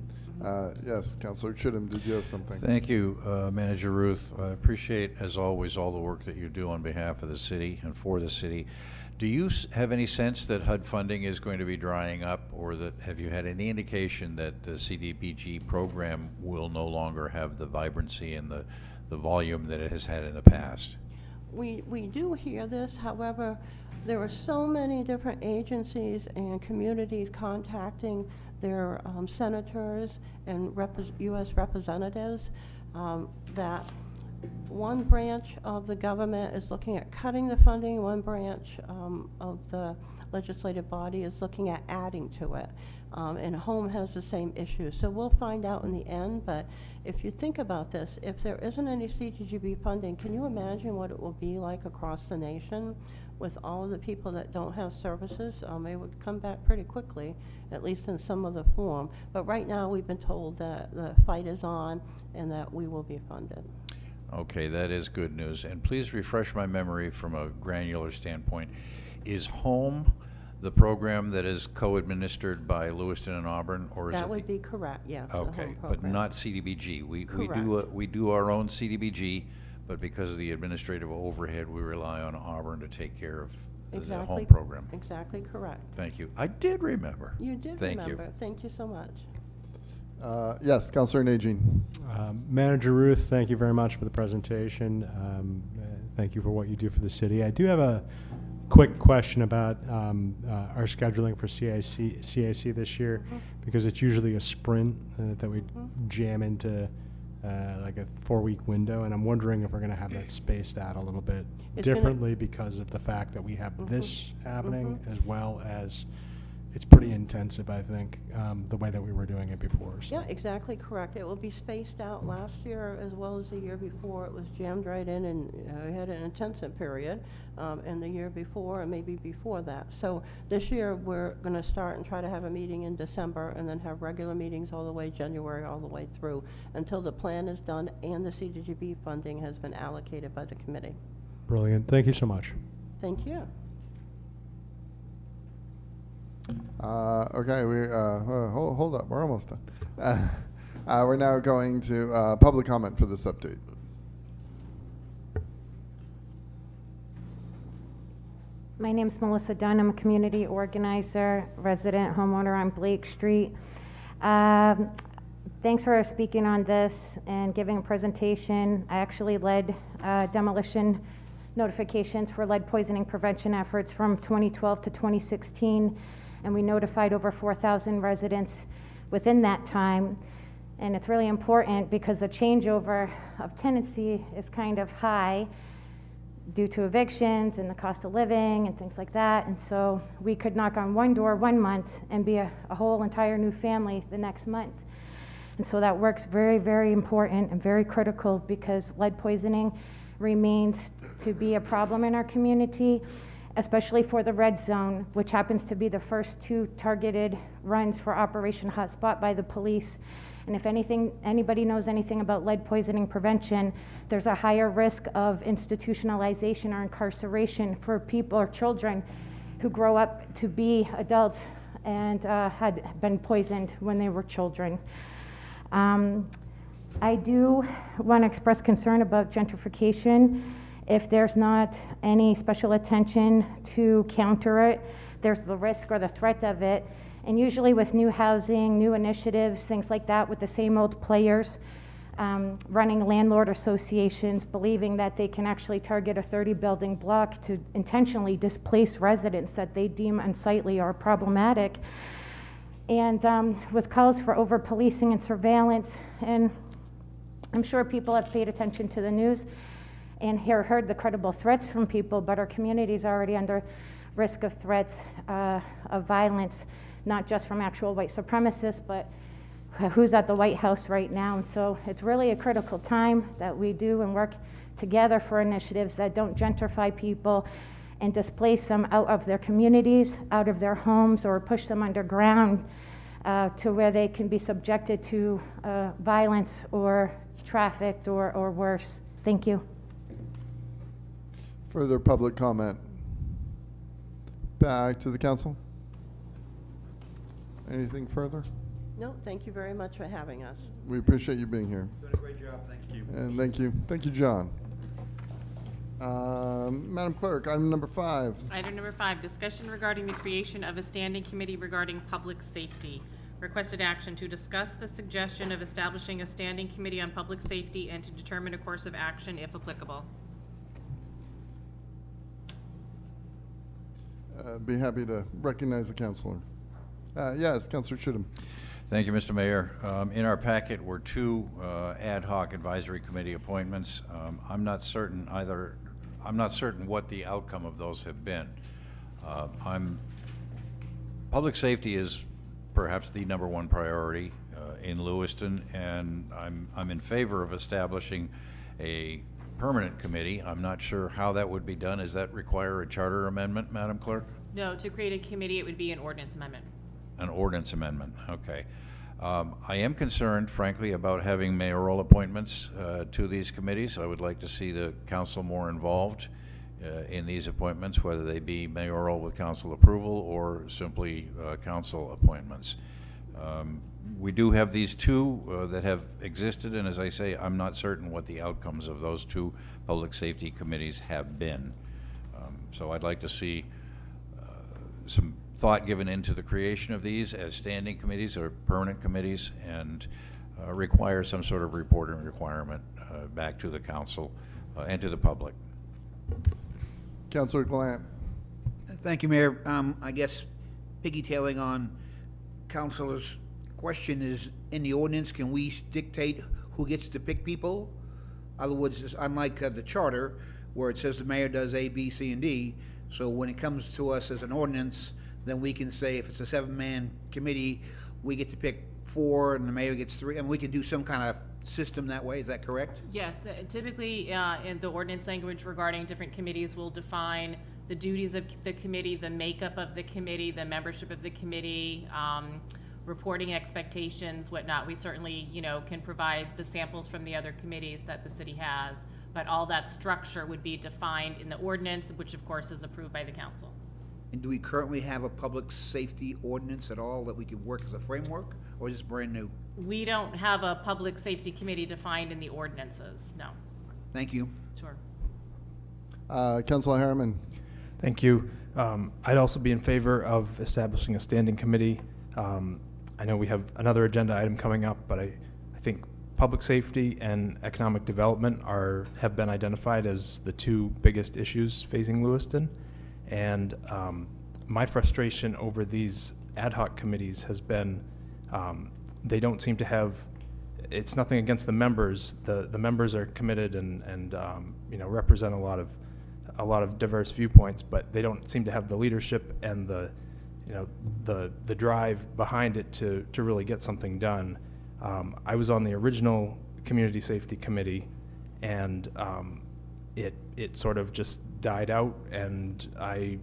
Yes, Councilor Chittum, did you have something? Thank you, Manager Ruth. I appreciate, as always, all the work that you do on behalf of the city and for the city. Do you have any sense that HUD funding is going to be drying up, or that have you had any indication that the CDBG program will no longer have the vibrancy and the volume that it has had in the past? We do hear this. However, there are so many different agencies and communities contacting their senators and U.S. representatives that one branch of the government is looking at cutting the funding, one branch of the legislative body is looking at adding to it. And Home has the same issue. So we'll find out in the end, but if you think about this, if there isn't any CDGB funding, can you imagine what it will be like across the nation with all of the people that don't have services? They would come back pretty quickly, at least in some of the form. But right now, we've been told that the fight is on and that we will be funded. Okay, that is good news. And please refresh my memory from a granular standpoint. Is Home the program that is co-administered by Lewiston and Auburn, or is That it? would be correct, yes. the Okay, Home but program. not CDBG. We Correct. we do our own CDBG, but because of the administrative overhead, we rely on Auburn to take care of the Exactly, Home program. Exactly correct. Thank you. I did remember. You did Thank remember. you. Thank you so much. Yes, Councilor Najin. Manager Ruth, thank you very much for the presentation. Thank you for what you do for the city. I do have a quick question about our scheduling for CAC this year, because it's usually a sprint that we jam into like a 4-week window, and I'm wondering if we're going to have that spaced out a little bit It's gonna- differently because of the fact that we have this happening, as well as it's pretty intensive, I think, the way that we were doing it before. So. Yeah, exactly correct. It will be spaced out. Last year as well as the year before. It was jammed right in, and we had an intensive period, and the year before and maybe before that. So this year we're going to start and try to have a meeting in December, and then have regular meetings all the way January, all the way through, until the plan is done and the CDGB funding has been allocated by the committee. Brilliant. Thank you so much. Thank you. Okay, hold up, we're almost done. We're now going to public comment for this update. My name's Melissa Dunn. I'm a community organizer, resident homeowner on Blake Street. Thanks for speaking on this and giving a presentation. I actually led demolition notifications for lead poisoning prevention efforts from 2012 to 2016, and we notified over 4,000 residents within that time. And it's really important because the changeover of tenancy is kind of high. due to evictions and the cost of living and things like that. And so we could knock on one door one month and be a whole entire new family the next month. And so that work's very, very important and very critical because lead poisoning remains to be a problem in our community, especially for the red zone, which happens to be the first 2 targeted runs for Operation Hotspot by the police. And if anybody knows anything about lead poisoning prevention, there's a higher risk of institutionalization or incarceration for people or children who grow up to be adults and had been poisoned when they were children. I do want to express concern about gentrification. If there's not any special attention to counter it, there's the risk or the threat of it. And usually with new housing, new initiatives, things like that, with the same old players, running landlord associations, believing that they can actually target a 30-building block to intentionally displace residents that they deem unsightly or problematic. And with calls for over-policing and surveillance, and I'm sure people have paid attention to the news and heard the credible threats from people, but our community is already under risk of threats of violence, not just from actual white supremacists, but who's at the White House right now. And so it's really a critical time that we do and work together for initiatives that don't gentrify people and displace them out of their communities, out of their homes, or push them underground to where they can be subjected to violence or trafficked or worse. Thank you. Further public comment? Back to the council. Anything further? No, thank you very much for having us. We appreciate you being here. Doing a great job, thank you. And thank you. Thank you, John. Madam Clerk, item number 5. Item number 5, discussion regarding the creation of a standing committee regarding public safety. Requested action to discuss the suggestion of establishing a standing committee on public safety and to determine a course of action if applicable. Be happy to recognize the counselor. Yes, Councilor Chittum. Thank you, Mr. Mayor. In our packet were 2 ad hoc advisory committee appointments. I'm not certain what the outcome of those have been. Public safety is perhaps the #1 priority in Lewiston, and I'm in favor of establishing a permanent committee. I'm not sure how that would be done. Does that require a charter amendment, Madam Clerk? No, to create a committee, it would be an ordinance amendment. An ordinance amendment, okay. I am concerned, frankly, about having mayoral appointments to these committees. I would like to see the council more involved in these appointments, whether they be mayoral with council approval or simply council appointments. We do have these 2 that have existed, and as I say, I'm not certain what the outcomes of those 2 public safety committees have been. So I'd like to see some thought given into the creation of these as standing committees or permanent committees, and require some sort of reporting requirement back to the council and to the public. Councilor Glant. Thank you, Mayor. I guess piggytailing on Councilor's question is, in the ordinance, can we dictate who gets to pick people? In other words, it's unlike the charter, where it says the mayor does A, B, C, and D. So when it comes to us as an ordinance, then we can say if it's a 7-man committee, we get to pick 4 and the mayor gets 3, and we can do some kind of system that way. Is that correct? Yes, typically in the ordinance language regarding different committees will define the duties of the committee, the makeup of the committee, the membership of the committee, reporting expectations, whatnot. We certainly, can provide the samples from the other committees that the city has, but all that structure would be defined in the ordinance, which of course is approved by the council. And do we currently have a public safety ordinance at all that we could work as a framework, or is this brand new? We don't have a public safety committee defined in the ordinances, no. Thank you. Sure. Councilor Harriman. Thank you. I'd also be in favor of establishing a standing committee. I know we have another agenda item coming up, but I think public safety and economic development have been identified as the 2 biggest issues facing Lewiston. And my frustration over these ad hoc committees has been they don't seem to have, it's nothing against the members. The members are committed and represent a lot of a lot of diverse viewpoints, but they don't seem to have the leadership and the drive behind it to really get something done. I was on the original Community Safety Committee, and it sort of just died out, and I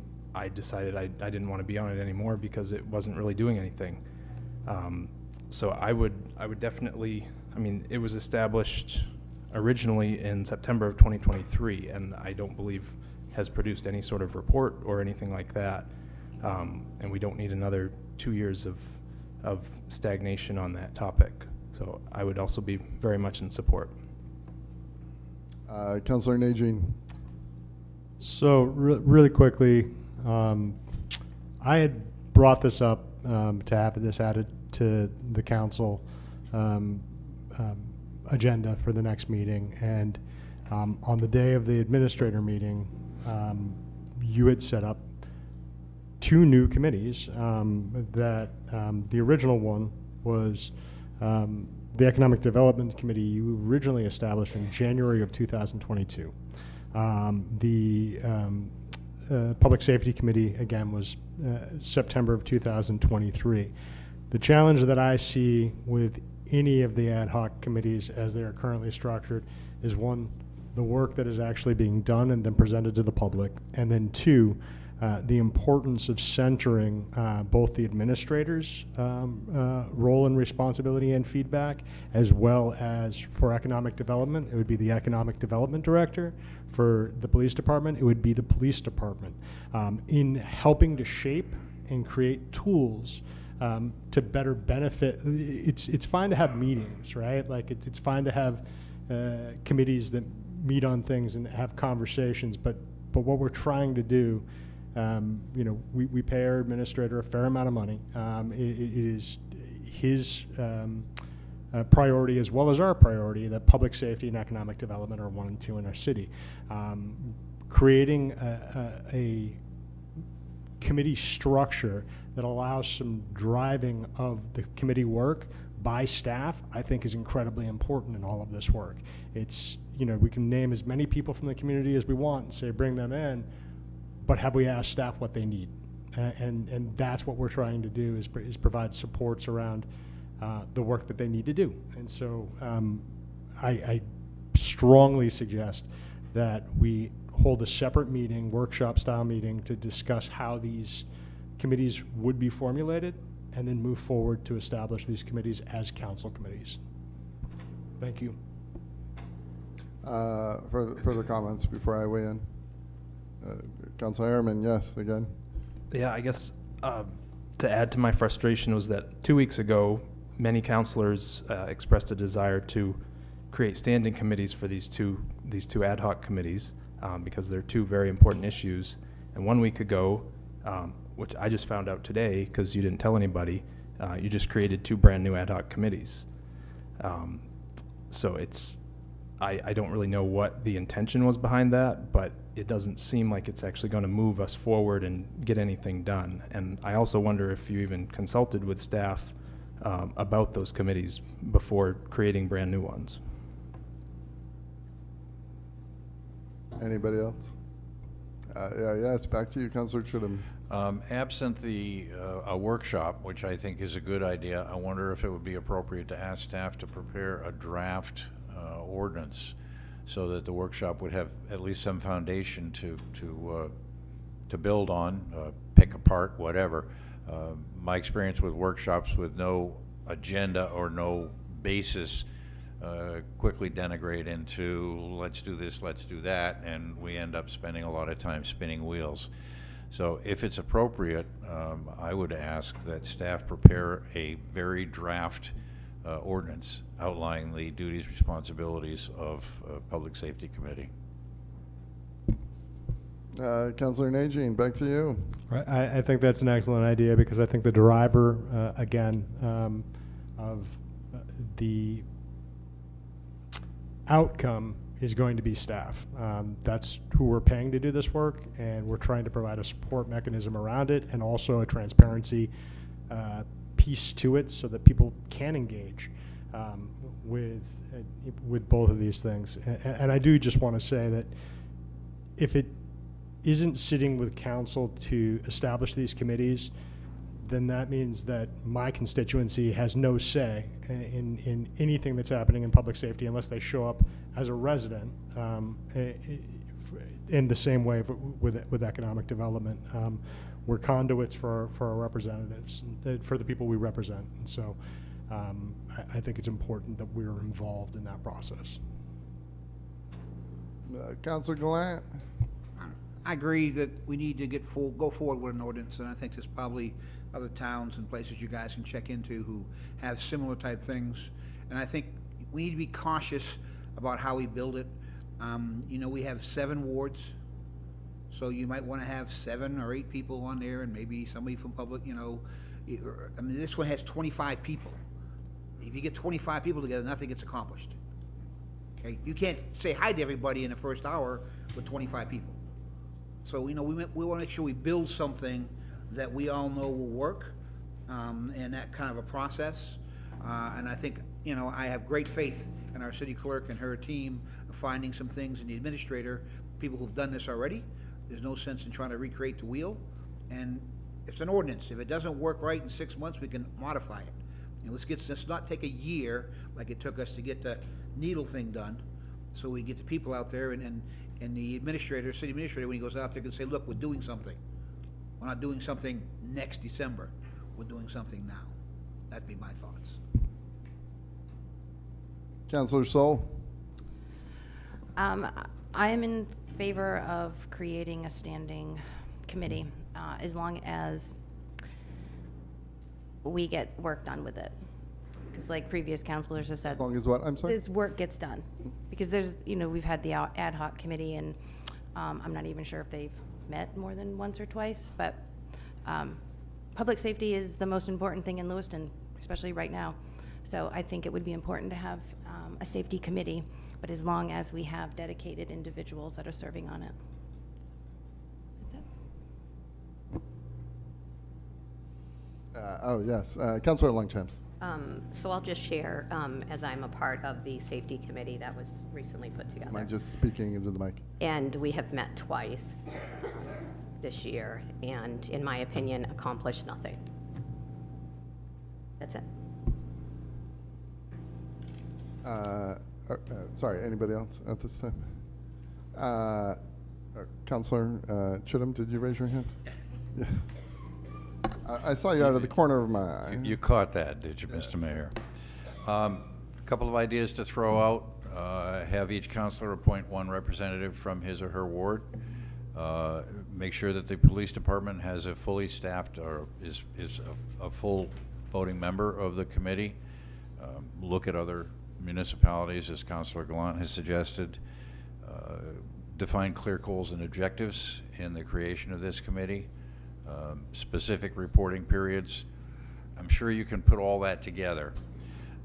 decided I didn't want to be on it anymore because it wasn't really doing anything. So I would definitely, I mean, it was established originally in September of 2023, and I don't believe has produced any sort of report or anything like that. And we don't need another 2 years of stagnation on that topic. So I would also be very much in support. Councillor Najin. So really quickly, I had brought this up to have this added to the council agenda for the next meeting, and on the day of the administrator meeting, you had set up 2 new committees. That the original one was the Economic Development Committee you originally established in January of 2022. The Public Safety Committee, again, was September of 2023. The challenge that I see with any of the ad hoc committees as they are currently structured is, 1, the work that is actually being done and then presented to the public, and then 2, the importance of centering both the administrator's role and responsibility and feedback, as well as for economic development, it would be the economic development director. For the police department, it would be the police department, in helping to shape and create tools to better benefit. It's fine to have meetings, right? Like it's fine to have committees that meet on things and have conversations, but what we're trying to do, we pay our administrator a fair amount of money. It is his priority as well as our priority that public safety and economic development are 1 and 2 in our city. Creating a committee structure that allows some driving of the committee work by staff, I think, is incredibly important in all of this work. It's, we can name as many people from the community as we want and say bring them in, but have we asked staff what they need? And that's what we're trying to do, is provide supports around the work that they need to do. And so I strongly suggest that we hold a separate meeting, workshop-style meeting, to discuss how these committees would be formulated, and then move forward to establish these committees as council committees. Thank you. Further comments before I weigh in? Councilor Ehrman, yes, again. Yeah, I guess to add to my frustration was that 2 weeks ago, many councilors expressed a desire to create standing committees for these two ad hoc committees because they're 2 very important issues. And 1 week ago, which I just found out today because you didn't tell anybody, you just created 2 brand new ad hoc committees. So I don't really know what the intention was behind that, but it doesn't seem like it's actually going to move us forward and get anything done. And I also wonder if you even consulted with staff about those committees before creating brand new ones. Anybody else? Yes, back to you, Councilor Chittum. Absent a workshop, which I think is a good idea, I wonder if it would be appropriate to ask staff to prepare a draft ordinance so that the workshop would have at least some foundation to build on, pick apart, whatever. My experience with workshops with no agenda or no basis quickly denigrate into let's do this, let's do that, and we end up spending a lot of time spinning wheels. So if it's appropriate, I would ask that staff prepare a very draft ordinance outlining the duties, responsibilities of Public Safety Committee. Councilor Najin, back to you. Right. I think that's an excellent idea, because I think the driver, again, of the outcome is going to be staff. That's who we're paying to do this work, and we're trying to provide a support mechanism around it, and also a transparency piece to it, so that people can engage with both of these things. And I do just want to say that if it isn't sitting with council to establish these committees, then that means that my constituency has no say in anything that's happening in public safety unless they show up as a resident, in the same way with economic development. We're conduits for our representatives, for the people we represent. And so I think it's important that we're involved in that process. Councilor Gallant? I agree that we need to go forward with an ordinance, and I think there's probably other towns and places you guys can check into who have similar type things. And I think we need to be cautious about how we build it. You know, we have 7 wards, so you might want to have 7 or 8 people on there, and maybe somebody from public, you know. I mean, this one has 25 people. If you get 25 people together, nothing gets accomplished. Okay? You can't say hi to everybody in the first hour with 25 people. So, you know, we want to make sure we build something that we all know will work, and that kind of a process. And I think, you know, I have great faith in our city clerk and her team of finding some things, and the administrator, people who've done this already. There's no sense in trying to recreate the wheel. And it's an ordinance. If it doesn't work right in 6 months, we can modify it. And let's not take a year like it took us to get the needle thing done. So we get the people out there, and the administrator, city administrator, when he goes out there, can say, look, we're doing something. We're not doing something next December. We're doing something now. That'd be my thoughts. Councilor Sol? I am in favor of creating a standing committee, as long as we get work done with it. Because like previous counselors have said. As long as what? I'm sorry? This work gets done. Because there's, you know, we've had the ad hoc committee, and I'm not even sure if they've met more than once or twice, but public safety is the most important thing in Lewiston, especially right now. So I think it would be important to have a safety committee, but as long as we have dedicated individuals that are serving on it. Oh, yes. Councilor Longchamps. So I'll just share, as I'm a part of the safety committee that was recently put together. Am I just speaking into the mic? And we have met twice this year, and in my opinion, accomplished nothing. That's it. Sorry, anybody else at this time? Councilor Chittum, did you raise your hand? Yes. I saw you out of the corner of my eye. You caught that, did you, Mr. Mayor? A couple of ideas to throw out. Have each councilor appoint 1 representative from his or her ward. Make sure that the police department has a fully staffed, or is a full voting member of the committee. Look at other municipalities, as Councilor Gallant has suggested. Define clear goals and objectives in the creation of this committee. Specific reporting periods. I'm sure you can put all that together.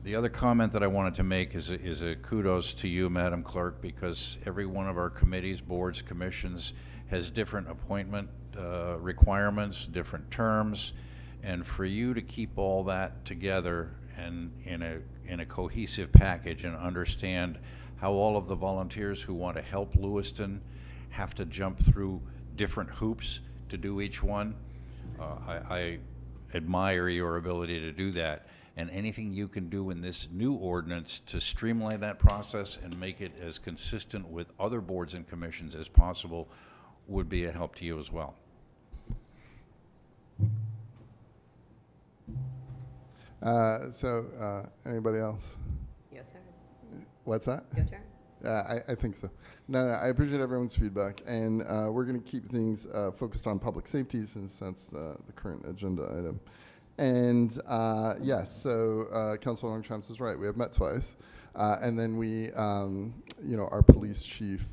The other comment that I wanted to make is a kudos to you, Madam Clerk, because every one of our committees, boards, commissions has different appointment requirements, different terms, and for you to keep all that together and in a cohesive package and understand how all of the volunteers who want to help Lewiston have to jump through different hoops to do each one. I admire your ability to do that, and anything you can do in this new ordinance to streamline that process and make it as consistent with other boards and commissions as possible would be a help to you as well. Anybody else? Your turn. What's that? Your turn. I think so. No, I appreciate everyone's feedback, and we're going to keep things focused on public safety since that's the current agenda item. And yes, so Councilor Longchamps is right. We have met twice, and then we, our police chief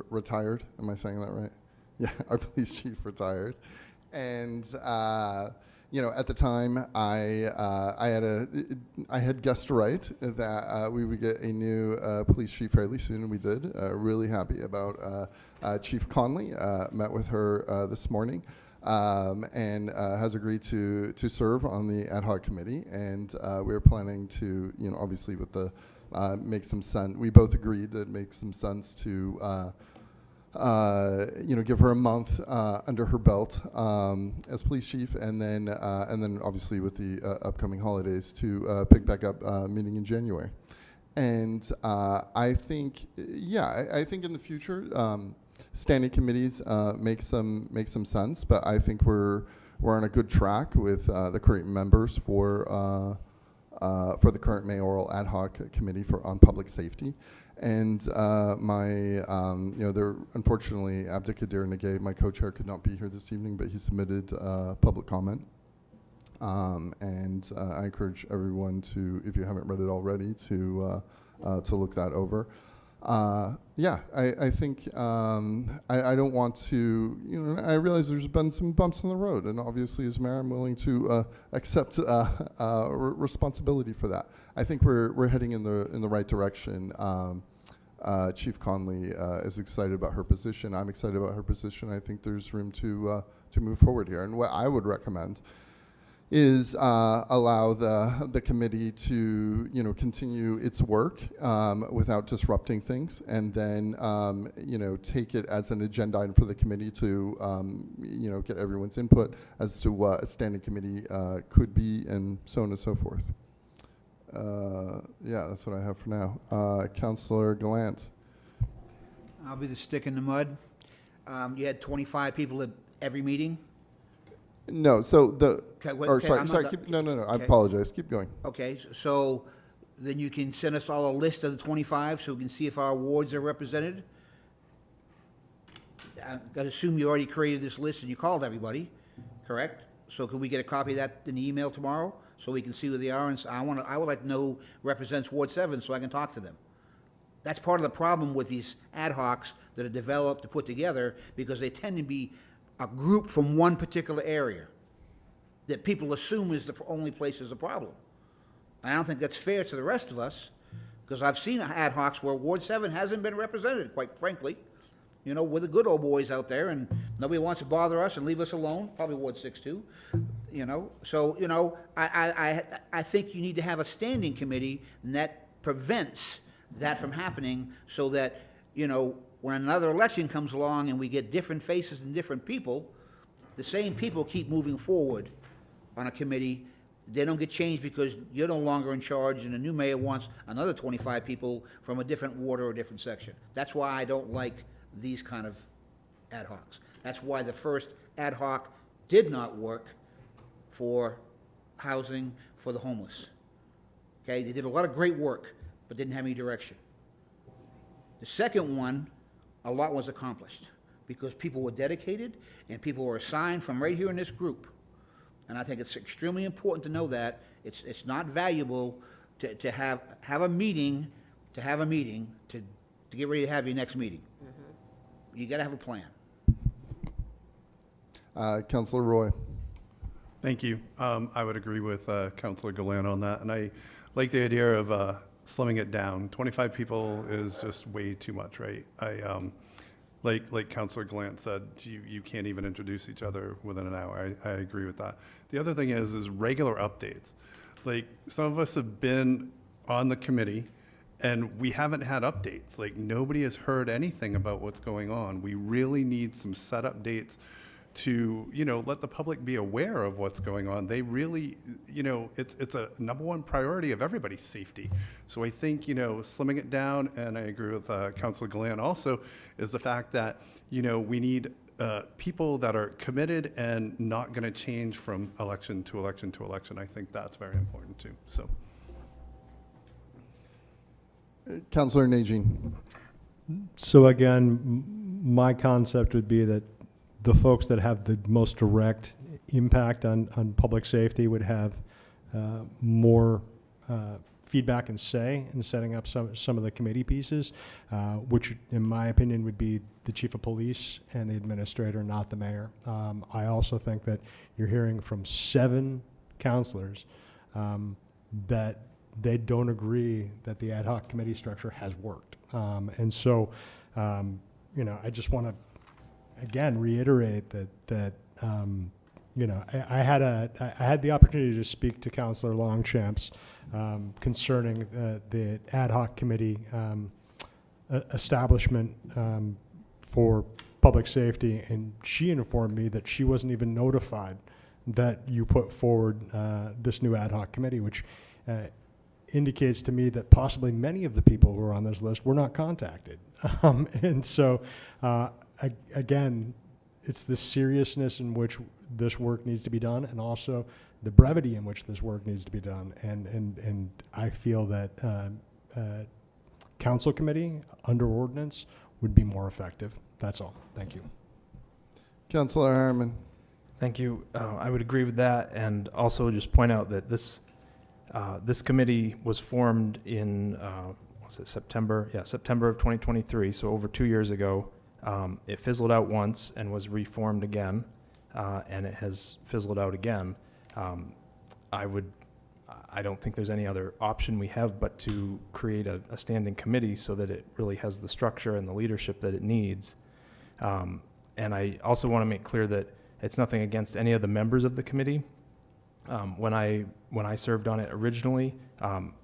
retired. Am I saying that right? Yeah, our police chief retired, and. At the time, I had guessed right that we would get a new police chief fairly soon, and we did. Really happy about Chief Conley. Met with her this morning, and has agreed to serve on the ad hoc committee. And we're planning to, obviously with the make some sense. We both agreed that it makes some sense to give her a month under her belt as police chief, and then obviously with the upcoming holidays to pick back up meeting in January. And I think, I think in the future, standing committees make some sense, but I think we're on a good track with the current members for the current mayoral ad hoc committee on public safety. And there, unfortunately, Abdikadir Nagay, my co-chair, could not be here this evening, but he submitted public comment. And I encourage everyone to, if you haven't read it already, to look that over. I think I don't want to, I realize there's been some bumps in the road, and obviously as mayor, I'm willing to accept responsibility for that. I think we're heading in the right direction. Chief Conley is excited about her position. I'm excited about her position. I think there's room to move forward here. And what I would recommend is allow the committee to continue its work without disrupting things, and then take it as an agenda item for the committee to get everyone's input as to what a standing committee could be, and so on and so forth. That's what I have for now. Councillor Gallant. I'll be the stick in the mud. You had 25 people at every meeting? No, so Okay, wait, or okay, sorry, I'm sorry, not keep, no, I okay. apologize, keep going. Okay, so then you can send us all a list of the 25 so we can see if our wards are represented? I gotta assume you already created this list and you called everybody, correct? So could we get a copy of that in the email tomorrow so we can see who they are? And I would like to know who represents Ward 7 so I can talk to them. That's part of the problem with these ad hocs that are developed to put together, because they tend to be a group from one particular area that people assume is the only place is a problem. And I don't think that's fair to the rest of us, because I've seen ad hocs where Ward 7 hasn't been represented, quite frankly. We're the good old boys out there, and nobody wants to bother us and leave us alone, probably Ward 6 too. So, I think you need to have a standing committee, and that prevents that from happening, so that, when another election comes along and we get different faces and different people, the same people keep moving forward on a committee. They don't get changed because you're no longer in charge and the new mayor wants another 25 people from a different ward or a different section. That's why I don't like these kind of ad hocs. That's why the first ad hoc did not work for housing for the homeless. Okay, they did a lot of great work, but didn't have any direction. The second one, a lot was accomplished because people were dedicated and people were assigned from right here in this group. And I think it's extremely important to know that. It's not valuable to have a meeting, to get ready to have your next meeting. You gotta have a plan. Councillor Roy. Thank you. I would agree with Councillor Gallant on that, and I like the idea of slimming it down. 25 people is just way too much, right? Like Councillor Gallant said, you can't even introduce each other within an hour. I agree with that. The other thing is regular updates. Like, some of us have been on the committee and we haven't had updates. Like, nobody has heard anything about what's going on. We really need some set dates to, let the public be aware of what's going on. They really, it's a number one priority of everybody's safety. So I think, slimming it down, and I agree with Councillor Gallant also, is the fact that, we need people that are committed and not going to change from election to election to election. I think that's very important too, so. Councillor Najin. So again, my concept would be that the folks that have the most direct impact on public safety would have more feedback and say in setting up some of the committee pieces, which in my opinion would be the chief of police and the administrator, not the mayor. I also think that you're hearing from 7 councilors that they don't agree that the ad hoc committee structure has worked. And so, I just want to again reiterate that I had the opportunity to speak to Councillor Longchamps concerning the ad hoc committee establishment for public safety, and she informed me that she wasn't even notified that you put forward this new ad hoc committee, which indicates to me that possibly many of the people who are on this list were not contacted. And so, again, it's the seriousness in which this work needs to be done, and also the brevity in which this work needs to be done. And I feel that council committee under ordinance would be more effective. That's all. Thank you. Councillor Harriman. Thank you. I would agree with that, and also just point out that this committee was formed in was it September? Yeah, September of 2023. So over 2 years ago. It fizzled out once and was reformed again, and it has fizzled out again. I don't think there's any other option we have but to create a standing committee so that it really has the structure and the leadership that it needs. And I also want to make clear that it's nothing against any of the members of the committee. When I served on it originally,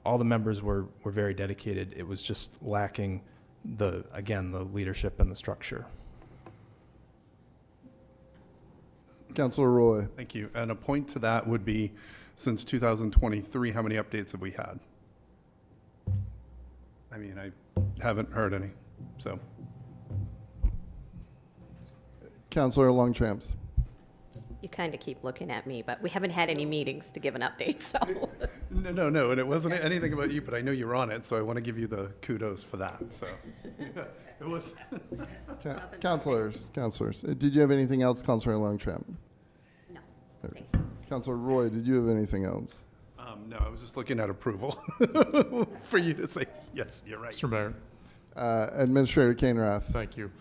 all the members were very dedicated. It was just lacking the leadership and the structure. Councillor Roy. Thank you. And a point to that would be, since 2023, how many updates have we had? I mean, I haven't heard any, so. Councillor Longchamps. You kind of keep looking at me, but we haven't had any meetings to give an update, so. No, and it wasn't anything about you, but I know you were on it, so I want to give you the kudos for that, so. It was. Councillors, did you have anything else, Councillor Longchamp? No. Thank you. Councillor Roy, did you have anything else? No, I was just looking at approval for you to say, yes, you're right. Mr. Mayor. Administrator Kainrath. Thank you.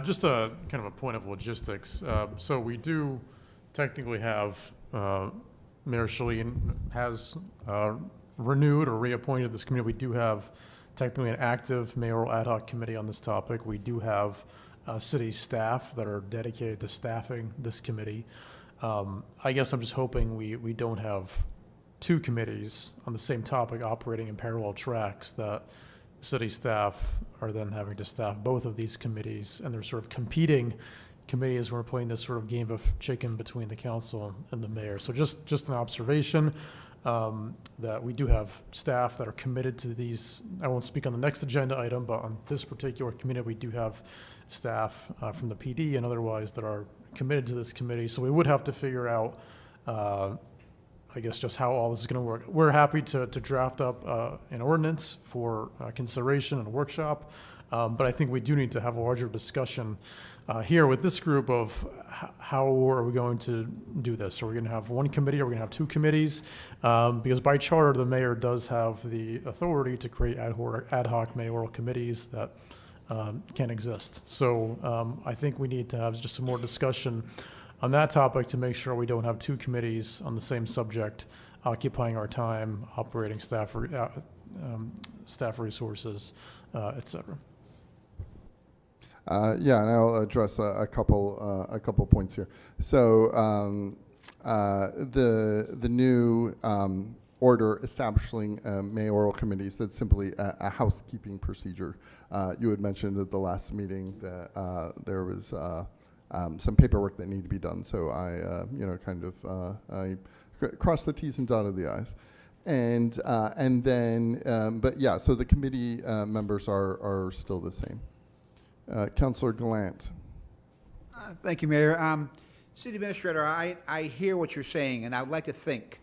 Just a kind of a point of logistics. So we do technically have, Mayor Shaleen has renewed or reappointed this committee. We do have technically an active mayoral ad hoc committee on this topic. We do have city staff that are dedicated to staffing this committee. I guess I'm just hoping we don't have two committees on the same topic operating in parallel tracks, that city staff are then having to staff both of these committees, and they're sort of competing committees. We're playing this sort of game of chicken between the council and the mayor. So just an observation that we do have staff that are committed to these. I won't speak on the next agenda item, but on this particular committee, we do have staff from the PD and otherwise that are committed to this committee. So we would have to figure out, I guess, just how all this is going to work. We're happy to draft up an ordinance for consideration and a workshop, but I think we do need to have a larger discussion here with this group of how are we going to do this? Are we going to have one committee? Are we going to have two committees? Because by charter, the mayor does have the authority to create ad hoc mayoral committees that can exist. So I think we need to have just some more discussion on that topic to make sure we don't have two committees on the same subject occupying our time, operating staff resources, et cetera. Yeah, and I'll address a couple points here. So the new order establishing mayoral committees, that's simply a housekeeping procedure. You had mentioned at the last meeting that there was some paperwork that needed to be done. So I, I crossed the T's and dotted the I's. And then, but yeah, so the committee members are still the same. Councillor Gallant. Thank you, Mayor. City Administrator, I hear what you're saying, and I would like to think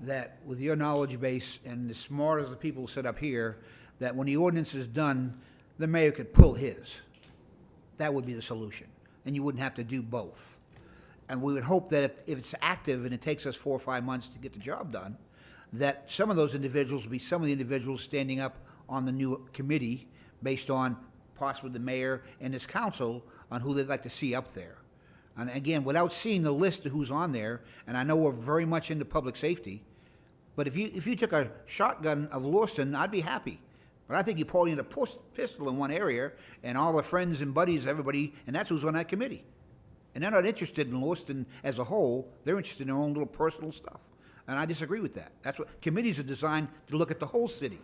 that with your knowledge base and as smart as the people who sit up here, that when the ordinance is done, the mayor could pull his. That would be the solution, and you wouldn't have to do both. And we would hope that if it's active and it takes us 4 or 5 months to get the job done, that some of those individuals will be some of the individuals standing up on the new committee based on possibly the mayor and his council on who they'd like to see up there. And again, without seeing the list of who's on there, and I know we're very much into public safety, but if you took a shotgun of Lewiston, I'd be happy. But I think you're pointing a pistol in one area, and all the friends and buddies, everybody, and that's who's on that committee. And they're not interested in Lewiston as a whole. They're interested in their own little personal stuff. And I disagree with that. That's what committees are designed to look at the whole city,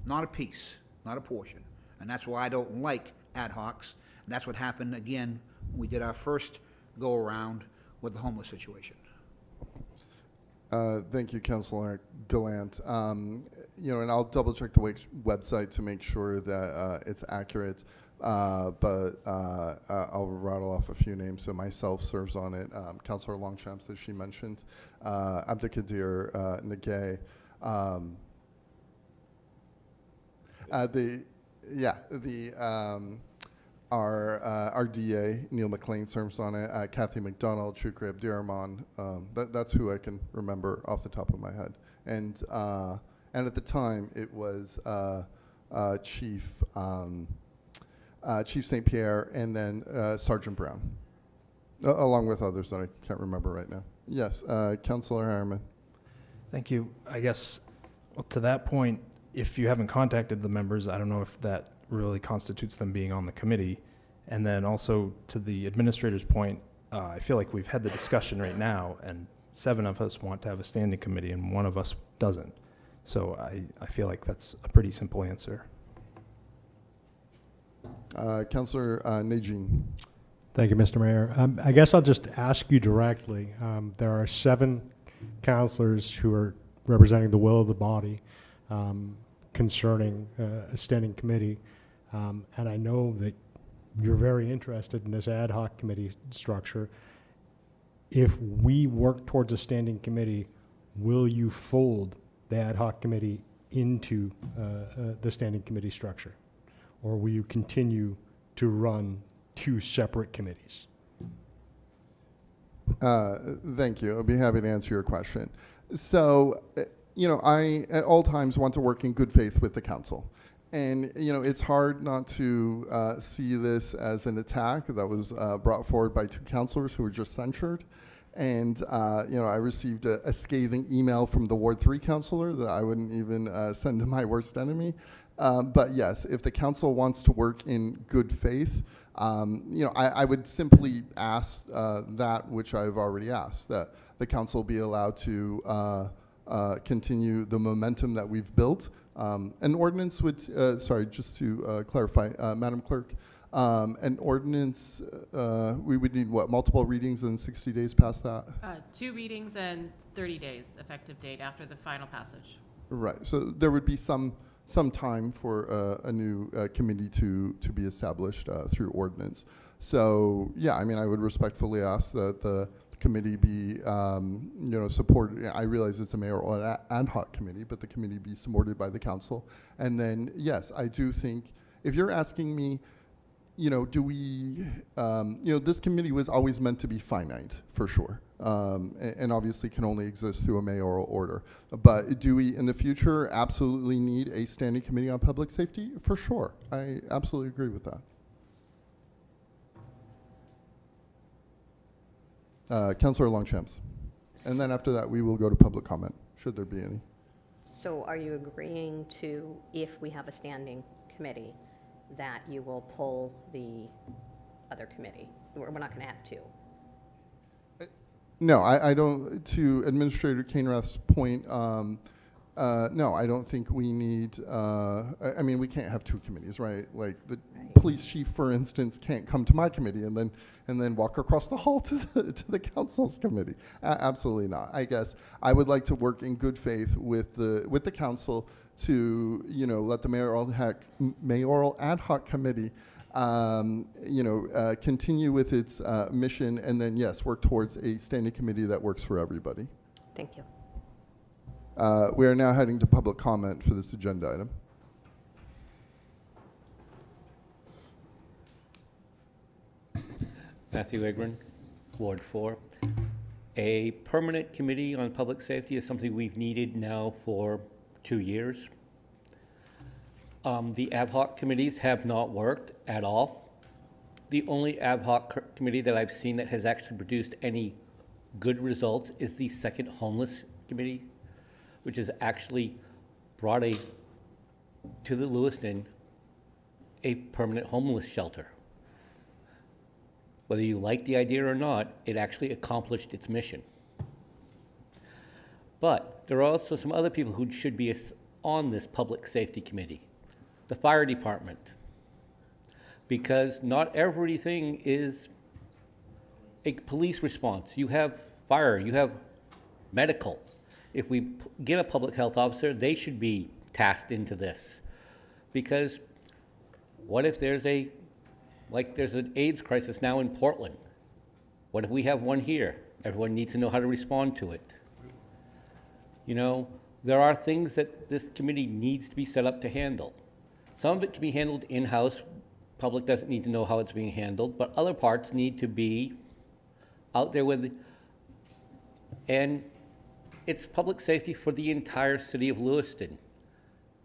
not a piece, not a portion. And that's why I don't like ad hocs. And that's what happened again when we did our first go-around with the homeless situation. Thank you, Councilor Gallant. And I'll double check the website to make sure that it's accurate. But I'll rattle off a few names. So myself serves on it. Councilor Longchamps, as she mentioned, Abdikadir Nagay. Our DA, Neil McLean, serves on it. Kathy McDonald, Shukri Abdirahman. That's who I can remember off the top of my head. And at the time, it was Chief St. Pierre and then Sergeant Brown, along with others that I can't remember right now. Yes, Councilor Harriman. Thank you. I guess, well, to that point, if you haven't contacted the members, I don't know if that really constitutes them being on the committee. And then also to the administrator's point, I feel like we've had the discussion right now, and 7 of us want to have a standing committee and 1 of us doesn't. So I feel like that's a pretty simple answer. Councilor Najin. Thank you, Mr. Mayor. I guess I'll just ask you directly. There are 7 councilors who are representing the will of the body concerning a standing committee. And I know that you're very interested in this ad hoc committee structure. If we work towards a standing committee, will you fold the ad hoc committee into the standing committee structure? Or will you continue to run 2 separate committees? Thank you. I'll be happy to answer your question. So, I at all times want to work in good faith with the council. And, it's hard not to see this as an attack that was brought forward by 2 councilors who were just censured. And, I received a scathing email from the Ward 3 councilor that I wouldn't even send to my worst enemy. But yes, if the council wants to work in good faith, I would simply ask that which I've already asked, that the council be allowed to continue the momentum that we've built. An ordinance would, just to clarify, Madam Clerk, an ordinance, we would need what, multiple readings and 60 days past that? 2 readings and 30 days effective date after the final passage. Right, so there would be some time for a new committee to be established through ordinance. So, yeah, I mean, I would respectfully ask that the committee be, supported. I realize it's a mayoral ad hoc committee, but the committee be supported by the council. And then, yes, I do think, if you're asking me, do we, this committee was always meant to be finite, for sure, and obviously can only exist through a mayoral order. But do we, in the future, absolutely need a standing committee on public safety? For sure. I absolutely agree with that. Councilor Longchamps. And then after that, we will go to public comment, should there be any. So are you agreeing to, if we have a standing committee, that you will pull the other committee? We're not going to have 2. No, I don't, to Administrator Kainrath's point, no, I don't think we need, I mean, we can't have 2 committees, right? Like the police chief, for instance, can't come to my committee and then walk across the hall to the council's committee. Absolutely not. I guess I would like to work in good faith with the council to, let the mayoral ad hoc committee, continue with its mission, and then, yes, work towards a standing committee that works for everybody. Thank you. We are now heading to public comment for this agenda item. Matthew Egren, Ward 4. A permanent committee on public safety is something we've needed now for 2 years. The ad hoc committees have not worked at all. The only ad hoc committee that I've seen that has actually produced any good results is the second homeless committee, which has actually brought to the Lewiston a permanent homeless shelter. Whether you like the idea or not, it actually accomplished its mission. But there are also some other people who should be on this public safety committee. The fire department. because not everything is a police response. You have fire, you have medical. If we get a public health officer, they should be tasked into this. Because what if there's there's an AIDS crisis now in Portland? What if we have one here? Everyone needs to know how to respond to it. You know, there are things that this committee needs to be set up to handle. Some of it can be handled in-house. Public doesn't need to know how it's being handled, but other parts need to be out there with, and it's public safety for the entire city of Lewiston.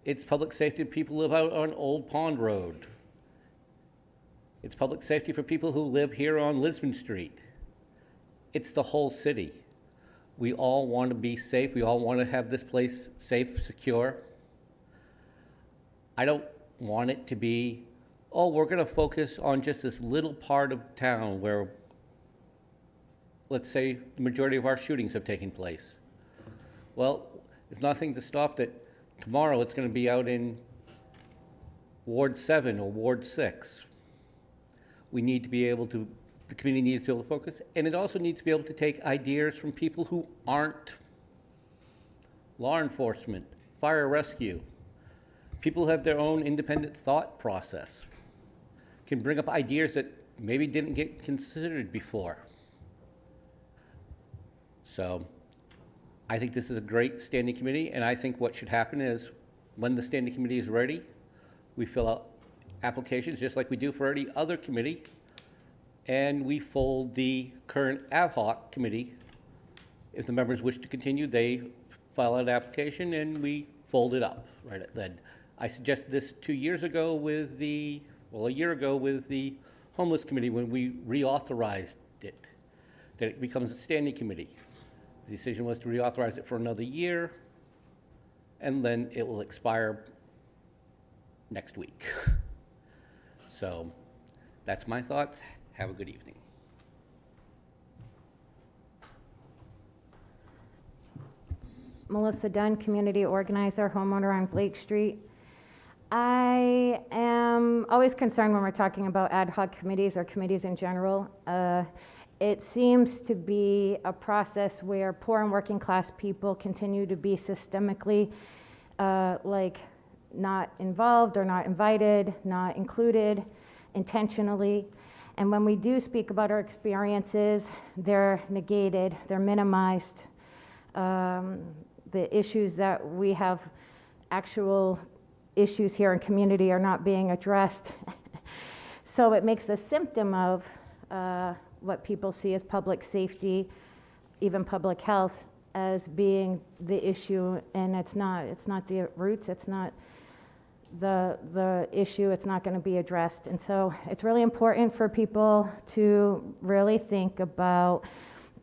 It's public safety for people who live out on Old Pond Road. It's public safety for people who live here on Lisbon Street. It's the whole city. We all want to be safe. We all want to have this place safe, secure. I don't want it to be, oh, we're going to focus on just this little part of town where, let's say, the majority of our shootings have taken place. Well, there's nothing to stop that tomorrow it's going to be out in Ward 7 or Ward 6. We need to be able to, the community needs to be able to focus, and it also needs to be able to take ideas from people who aren't law enforcement, fire rescue. People who have their own independent thought process, can bring up ideas that maybe didn't get considered before. So I think this is a great standing committee, and I think what should happen is when the standing committee is ready, we fill out applications just like we do for any other committee, and we fold the current ad hoc committee. If the members wish to continue, they file an application and we fold it up right then. I suggested this 2 years ago with the, well, a year ago with the homeless committee when we reauthorized it, that it becomes a standing committee. The decision was to reauthorize it for another year, and then it will expire next week. So that's my thoughts. Have a good evening. Melissa Dunn, community organizer, homeowner on Blake Street. I am always concerned when we're talking about ad hoc committees or committees in general. It seems to be a process where poor and working class people continue to be systemically not involved or not invited, not included intentionally. And when we do speak about our experiences, they're negated, they're minimized. The issues that we have, actual issues here in community, are not being addressed. So it makes a symptom of what people see as public safety, even public health, as being the issue, and it's not the roots, it's not the issue, it's not going to be addressed. And so it's really important for people to really think about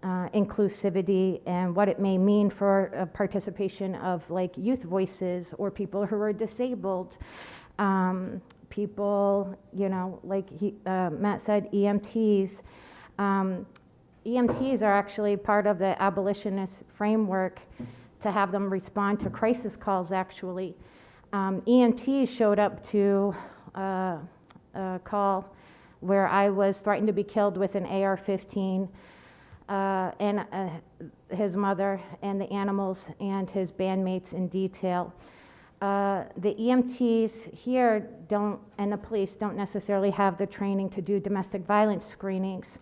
inclusivity and what it may mean for participation of like youth voices or people who are disabled, people, you know, like Matt said, EMTs. EMTs are actually part of the abolitionist framework to have them respond to crisis calls, actually. EMTs showed up to a call where I was threatened to be killed with an AR-15, and his mother and the animals and his bandmates in detail. The EMTs here and the police don't necessarily have the training to do domestic violence screenings.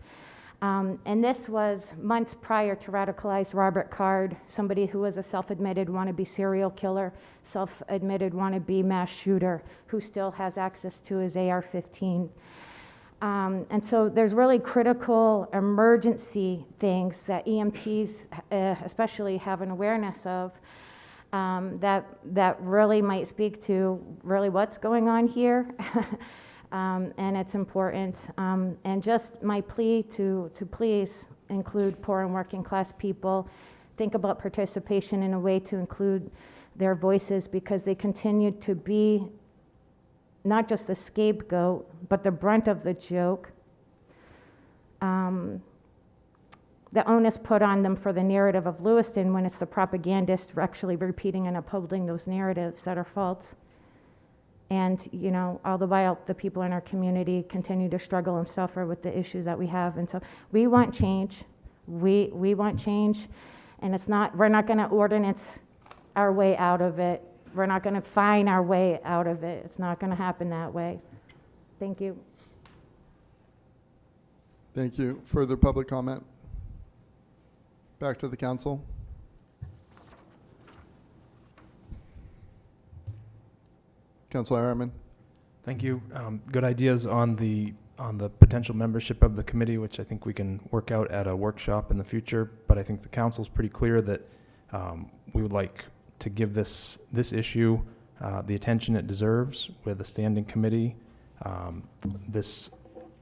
And this was months prior to radicalized Robert Card, somebody who was a self-admitted wannabe serial killer, self-admitted wannabe mass shooter, who still has access to his AR-15. And so there's really critical emergency things that EMTs especially have an awareness of, that really might speak to really what's going on here. And it's important. And just my plea to please include poor and working class people. Think about participation in a way to include their voices, because they continue to be not just the scapegoat, but the brunt of the joke. The onus put on them for the narrative of Lewiston, when it's the propagandists actually repeating and upholding those narratives that are false. And, you know, all the while, the people in our community continue to struggle and suffer with the issues that we have. And so we want change. We want change. And we're not going to ordinance our way out of it. We're not going to find our way out of it. It's not going to happen that way. Thank you. Thank you. Further public comment? Back to the council. Councilor Harriman. Thank you. Good ideas on the potential membership of the committee, which I think we can work out at a workshop in the future. But I think the council's pretty clear that we would like to give this issue the attention it deserves with a standing committee. This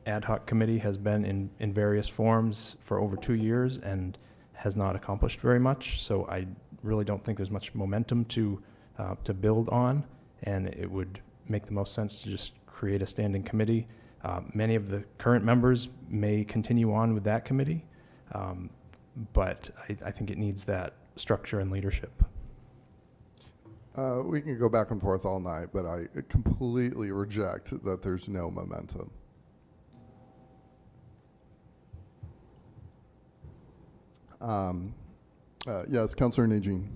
ad hoc committee has been in various forms for over 2 years and has not accomplished very much. So I really don't think there's much momentum to build on, and it would make the most sense to just create a standing committee. Many of the current members may continue on with that committee, but I think it needs that structure and leadership. We can go back and forth all night, but I completely reject that there's no momentum. Yes, Councilor Najin.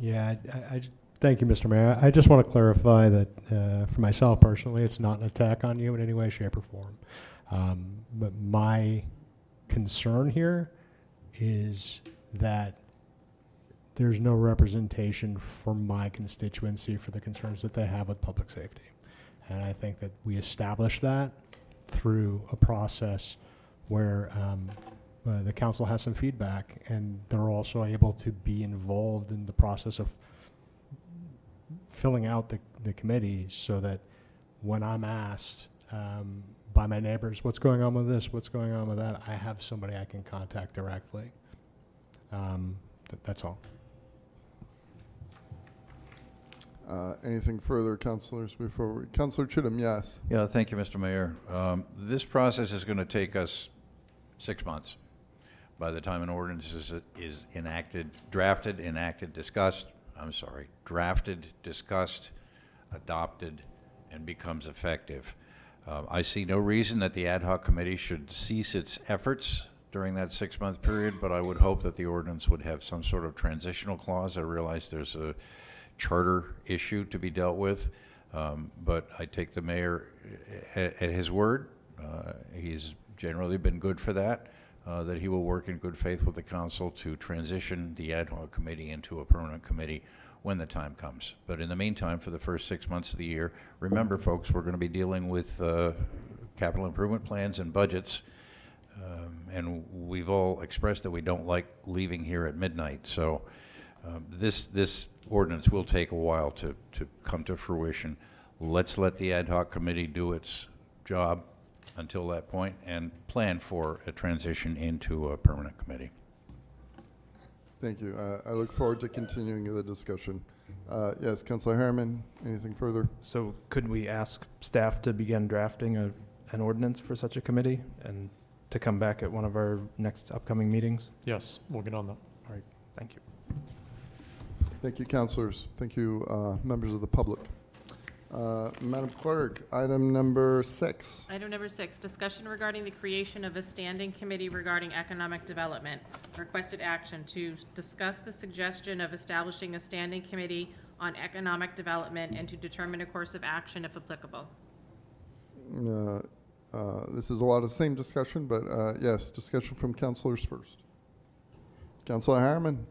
Yeah, I thank you, Mr. Mayor. I just want to clarify that for myself personally, it's not an attack on you in any way, shape, or form. But my concern here is that there's no representation for my constituency for the concerns that they have with public safety. And I think that we established that through a process where the council has some feedback, and they're also able to be involved in the process of filling out the committee, so that when I'm asked by my neighbors, what's going on with this, what's going on with that, I have somebody I can contact directly. That's all. Anything further, councilors, before we, Councilor Chittum, yes. Yeah, thank you, Mr. Mayor. This process is going to take us 6 months. By the time an ordinance is drafted, discussed, adopted, and becomes effective. I see no reason that the ad hoc committee should cease its efforts during that 6-month period, but I would hope that the ordinance would have some sort of transitional clause. I realize there's a charter issue to be dealt with, but I take the mayor at his word. He's generally been good for that. That he will work in good faith with the council to transition the ad hoc committee into a permanent committee when the time comes. But in the meantime, for the first 6 months of the year, remember, folks, we're going to be dealing with capital improvement plans and budgets, and we've all expressed that we don't like leaving here at midnight. So this ordinance will take a while to come to fruition. Let's let the ad hoc committee do its job until that point and plan for a transition into a permanent committee. Thank you. I look forward to continuing the discussion. Yes, Councilor Harriman, anything further? So could we ask staff to begin drafting an ordinance for such a committee and to come back at one of our next upcoming meetings? Yes, we'll get on that. All right, thank you. Thank you, councilors. Thank you, members of the public. Madam Clerk, item number 6. Item number 6, discussion regarding the creation of a standing committee regarding economic development. Requested action to discuss the suggestion of establishing a standing committee on economic development and to determine a course of action if applicable. This is a lot of the same discussion, but yes, discussion from councilors first. Councilor Harriman.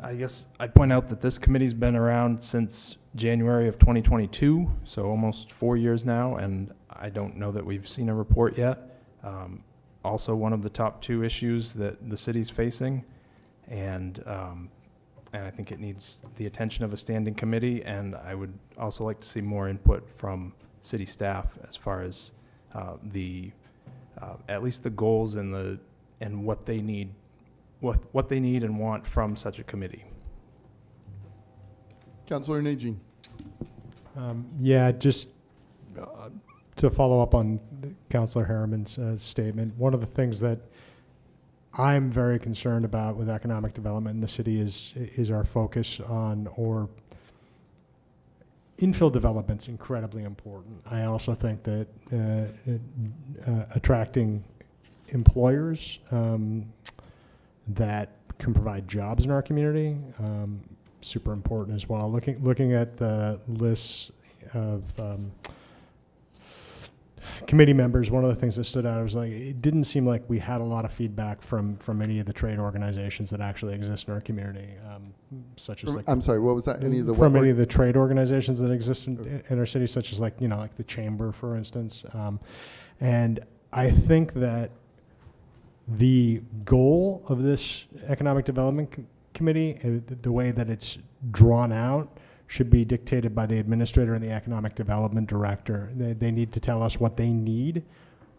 I guess I'd point out that this committee's been around since January of 2022, so almost 4 years now, and I don't know that we've seen a report yet. Also, one of the top 2 issues that the city's facing, and I think it needs the attention of a standing committee, and I would also like to see more input from city staff as far as at least the goals and what they need. What they need and want from such a committee. Councilor Najin. Yeah, just to follow up on Councilor Harriman's statement, one of the things that I'm very concerned about with economic development in the city is our focus on, or infill development's incredibly important. I also think that attracting employers that can provide jobs in our community, super important as well. Looking at the lists of committee members, one of the things that stood out, was like, it didn't seem like we had a lot of feedback from any of the trade organizations that actually exist in our community, such as like. I'm sorry, what was that? Any of the From what any of the trade organizations that exist in our city, such as like, you know, like the chamber, for instance. And I think that the goal of this economic development committee, the way that it's drawn out, should be dictated by the administrator and the economic development director. They need to tell us what they need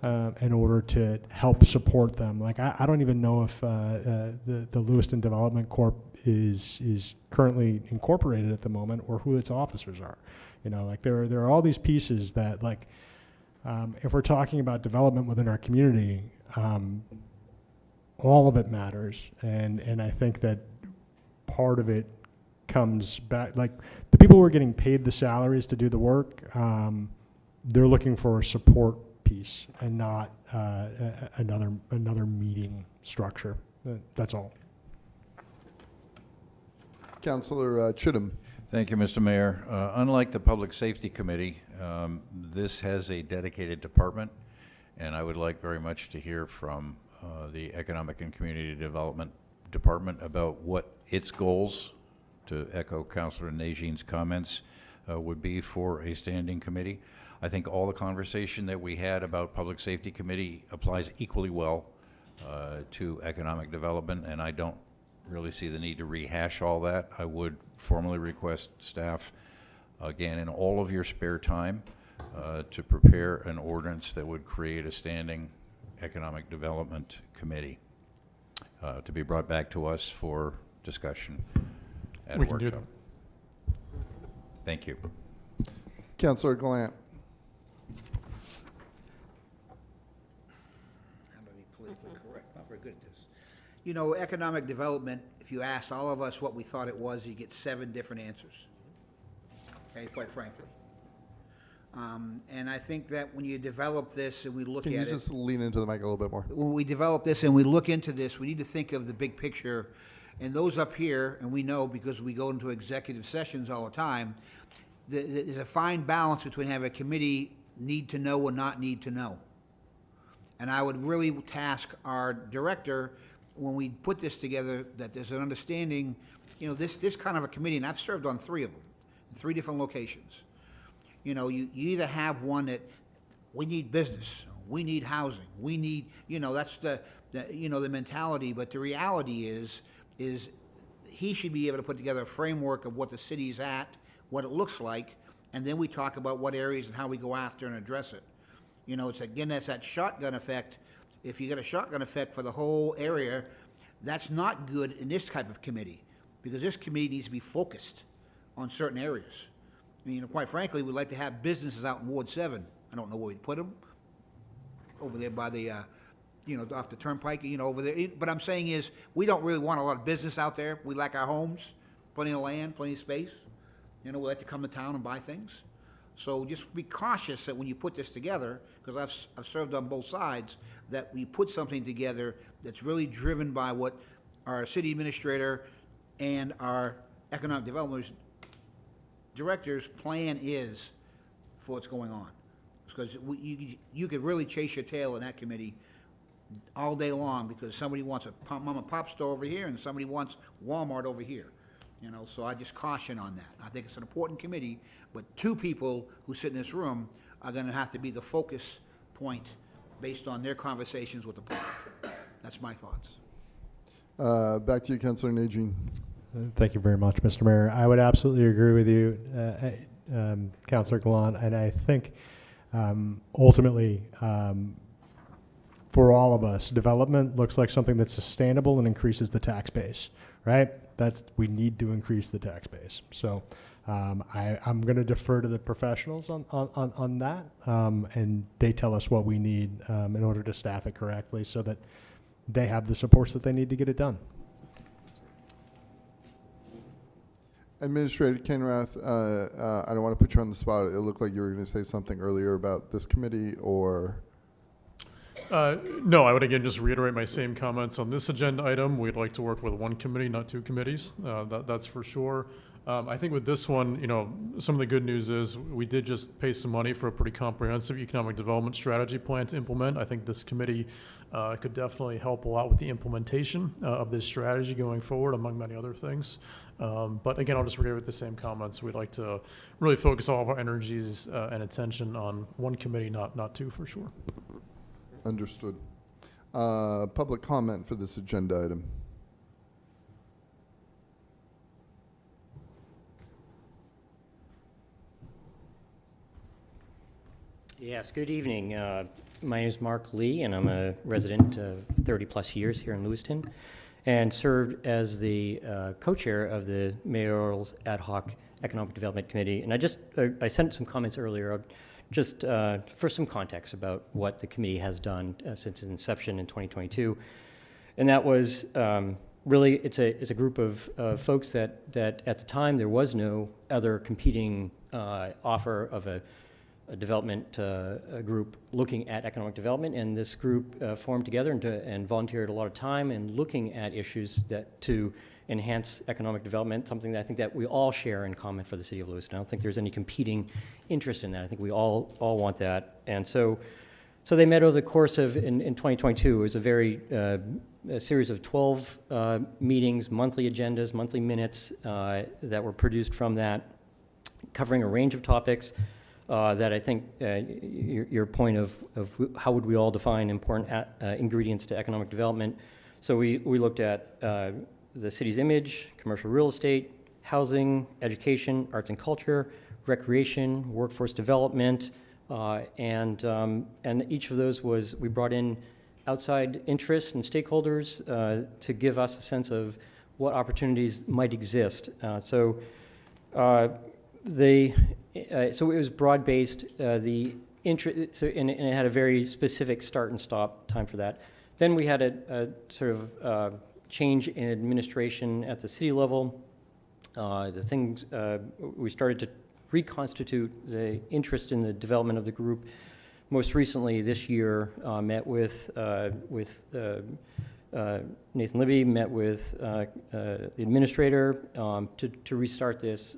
in order to help support them. Like, I don't even know if the Lewiston Development Corp is currently incorporated at the moment, or who its officers are. You know, like there are all these pieces that, like, if we're talking about development within our community, all of it matters. And I think that part of it comes back, like, the people who are getting paid the salaries to do the work, they're looking for a support piece and not another meeting structure. That's all. Councillor Chittum. Thank you, Mr. Mayor. Unlike the Public Safety Committee, this has a dedicated department, and I would like very much to hear from the Economic and Community Development Department about what its goals, to echo Councillor Najean's comments, would be for a standing committee. I think all the conversation that we had about Public Safety Committee applies equally well to economic development, and I don't really see the need to rehash all that. I would formally request staff, again, in all of your spare time, to prepare an ordinance that would create a standing economic development committee to be brought back to us for discussion at a We can do workshop. Thank you. Councillor Glant. I'm going to be politically correct, not very good at this. You know, economic development, if you asked all of us what we thought it was, you get 7 different answers. Okay, quite frankly. And I think that when you develop this and we look Can at you it. just lean into the mic a little bit more? When we develop this and we look into this, we need to think of the big picture. And those up here, and we know because we go into executive sessions all the time, there's a fine balance between having a committee need to know or not need to know. And I would really task our director, when we put this together, that there's an understanding, you know, this kind of a committee, and I've served on 3 of them, in 3 different locations. You know, you either have one that, we need business, we need housing, we need, you know, that's the mentality, but the reality is he should be able to put together a framework of what the city's at, what it looks like, and then we talk about what areas and how we go after and address it. You know, it's again, that's that shotgun effect. If you get a shotgun effect for the whole area, that's not good in this type of committee, because this committee needs to be focused on certain areas. I mean, quite frankly, we'd like to have businesses out in Ward 7. I don't know where we'd put them. Over there by the, off the turnpike, over there. But I'm saying is, we don't really want a lot of business out there. We like our homes, plenty of land, plenty of space. We like to come to town and buy things. So just be cautious that when you put this together, because I've served on both sides, that we put something together that's really driven by what our city administrator and our economic development director's plan is for what's going on. Because you could really chase your tail in that committee all day long, because somebody wants a mom and pop store over here and somebody wants Walmart over here. So I just caution on that. I think it's an important committee, but 2 people who sit in this room are going to have to be the focus point based on their conversations with the public. That's my thoughts. Back to you, Councillor Najin. Thank you very much, Mr. Mayor. I would absolutely agree with you, Councillor Gallant, and I think ultimately, for all of us, development looks like something that's sustainable and increases the tax base, right? We need to increase the tax base. So I'm going to defer to the professionals on that, and they tell us what we need in order to staff it correctly so that they have the supports that they need to get it done. Administrator Kenrath, I don't want to put you on the spot. It looked like you were going to say something earlier about this committee, or? No, I would again just reiterate my same comments on this agenda item. We'd like to work with one committee, not two committees. That's for sure. I think with this one, you know, some of the good news is we did just pay some money for a pretty comprehensive economic development strategy plan to implement. I think this committee could definitely help a lot with the implementation of this strategy going forward, among many other things. But again, I'll just reiterate the same comments. We'd like to really focus all of our energies and attention on one committee, not two for sure. Understood. Public comment for this agenda item. Yes, good evening. My name is Mark Lee, and I'm a resident of 30-plus years here in Lewiston, and served as the co-chair of the Mayoral's Ad Hoc Economic Development Committee. And I sent some comments earlier, just for some context about what the committee has done since its inception in 2022. And that was really, it's a group of folks that at the time there was no other competing offer of a development group looking at economic development, and this group formed together and volunteered a lot of time in looking at issues to enhance economic development, something that I think that we all share in common for the city of Lewiston. I don't think there's any competing interest in that. I think we all want that. And so they met over the course of, in 2022, it was a series of 12 meetings, monthly agendas, monthly minutes that were produced from that, covering a range of topics. That I think your point of how would we all define important ingredients to economic development. So we looked at the city's image, commercial real estate, housing, education, arts and culture, recreation, workforce development, and each of those we brought in outside interests and stakeholders to give us a sense of what opportunities might exist. So it was broad-based. And it had a very specific start and stop time for that. Then we had a sort of change in administration at the city level. We started to reconstitute the interest in the development of the group. Most recently, this year, met with Nathan Libby, met with the administrator to restart this,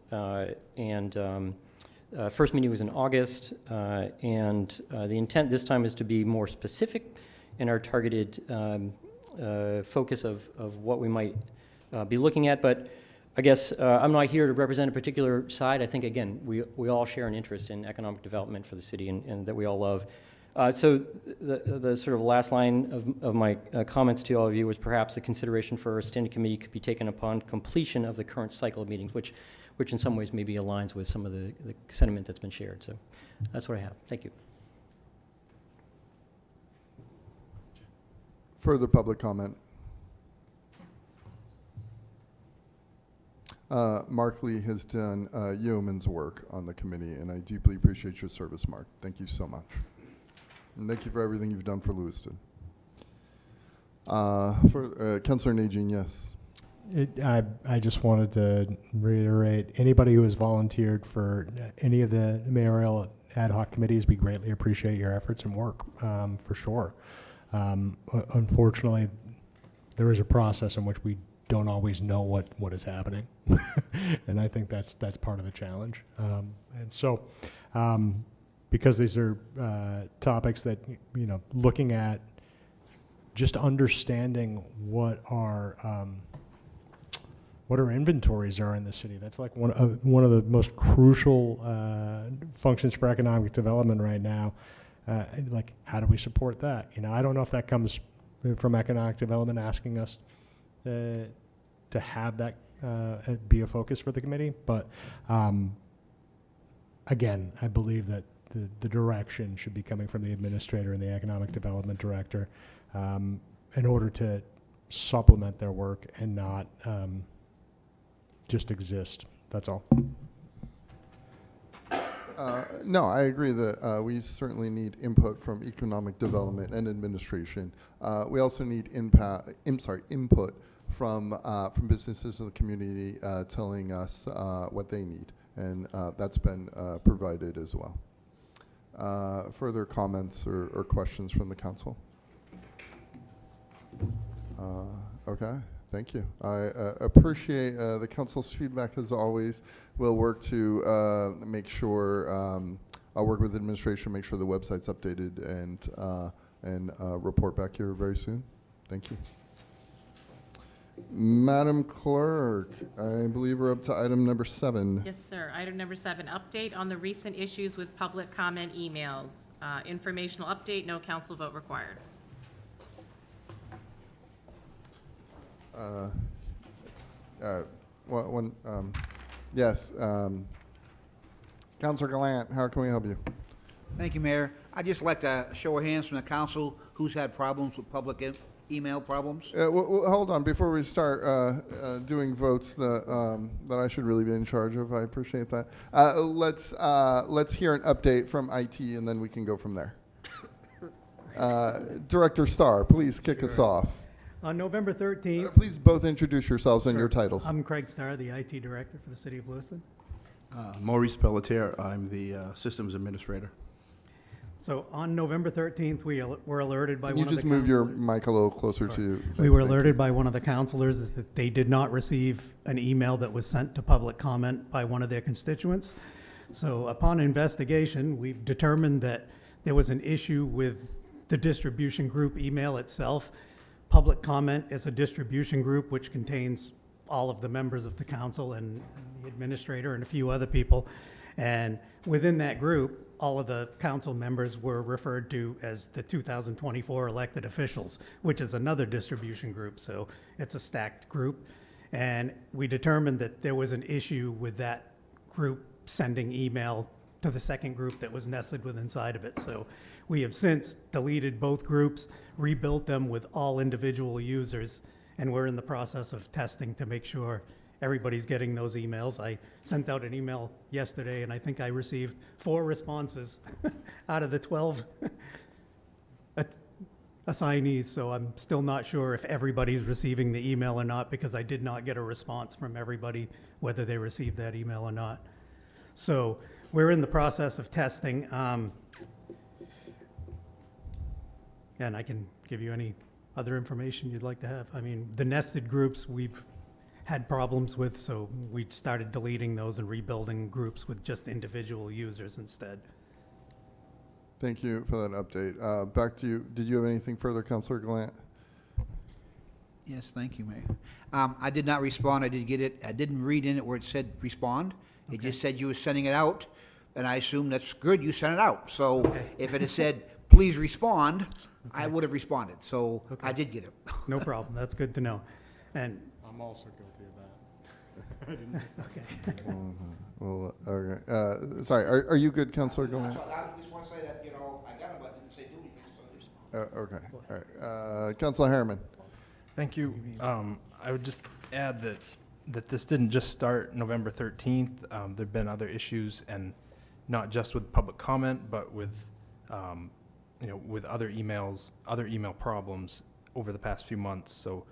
first meeting was in August, and the intent this time is to be more specific in our targeted focus of what we might be looking at. But I guess I'm not here to represent a particular side. I think, again, we all share an interest in economic development for the city and that we all love. So the sort of last line of my comments to all of you was perhaps the consideration for a standing committee could be taken upon completion of the current cycle of meetings, which in some ways maybe aligns with some of the sentiment that's been shared. So that's what I have. Thank you. Further public comment. Mark Lee has done yeoman's work on the committee, and I deeply appreciate your service, Mark. Thank you so much. And thank you for everything you've done for Lewiston. Councillor Najin, yes. I just wanted to reiterate, anybody who has volunteered for any of the mayoral ad hoc committees, we greatly appreciate your efforts and work, for sure. Unfortunately, there is a process in which we don't always know what is happening, and I think that's part of the challenge. And so, because these are topics that, looking at just understanding what our inventories are in the city. That's like one of the most crucial functions for economic development right now. Like, how do we support that? I don't know if that comes from economic development asking us to have that be a focus for the committee. But again, I believe that the direction should be coming from the administrator and the economic development director in order to supplement their work and not just exist. That's all. No, I agree that we certainly need input from economic development and administration. We also need input from businesses in the community telling us what they need, and that's been provided as well. Further comments or questions from the council? Okay, thank you. I appreciate the council's feedback as always. We'll work to make sure, I'll work with the administration, make sure the website's updated and report back here very soon. Thank you. Madam Clerk, I believe we're up to item number 7. Yes, sir. Item number 7, update on the recent issues with public comment emails. Informational update, no council vote required. Yes, Councilor Gallant, how can we help you? Thank you, Mayor. I'd just like a show of hands from the council who's had problems with public email problems. Hold on, before we start doing votes that I should really be in charge of, I appreciate that. Let's hear an update from IT, and then we can go from there. Director Starr, please kick us off. On November 13th. Please both introduce yourselves and your titles. I'm Craig Starr, the IT Director for the City of Lewiston. Maurice Pelletier, I'm the Systems Administrator. So on November 13th, we were alerted by Can one you of the just move your counselors- mic a little closer to you? We were alerted by one of the counselors that they did not receive an email that was sent to public comment by one of their constituents. So upon investigation, we've determined that there was an issue with the distribution group email itself. Public comment is a distribution group which contains all of the members of the council and the administrator and a few other people. And within that group, all of the council members were referred to as the 2024 elected officials, which is another distribution group. So it's a stacked group. And we determined that there was an issue with that group sending email to the second group that was nested within inside of it. So we have since deleted both groups, rebuilt them with all individual users, and we're in the process of testing to make sure everybody's getting those emails. I sent out an email yesterday, and I think I received 4 responses out of the 12 assignees, so I'm still not sure if everybody's receiving the email or not, because I did not get a response from everybody whether they received that email or not. So we're in the process of testing, and I can give you any other information you'd like to have. I mean, the nested groups we've had problems with, so we started deleting those and rebuilding groups with just individual users instead. Thank you for that update. Back to you. Did you have anything further, Councilor Gallant? Yes, thank you, Mayor. I did not respond. I did get it. I didn't read in it where it said respond. It just said you were sending it out, and I assume that's good. You sent it out. So if it had said, please respond, I would have responded. So I did get it. No problem. That's good to know. And I'm also guilty of that. I didn't. okay. Well, okay. Sorry, are you good, Councilor Gallant? I just want to say that, I got it, but it didn't say do anything. So Okay, all right. Councilor Harriman. Thank you. I would just add that this didn't just start November 13th. There've been other issues, and not just with public comment, but with, with other emails, other email problems over the past few months. So,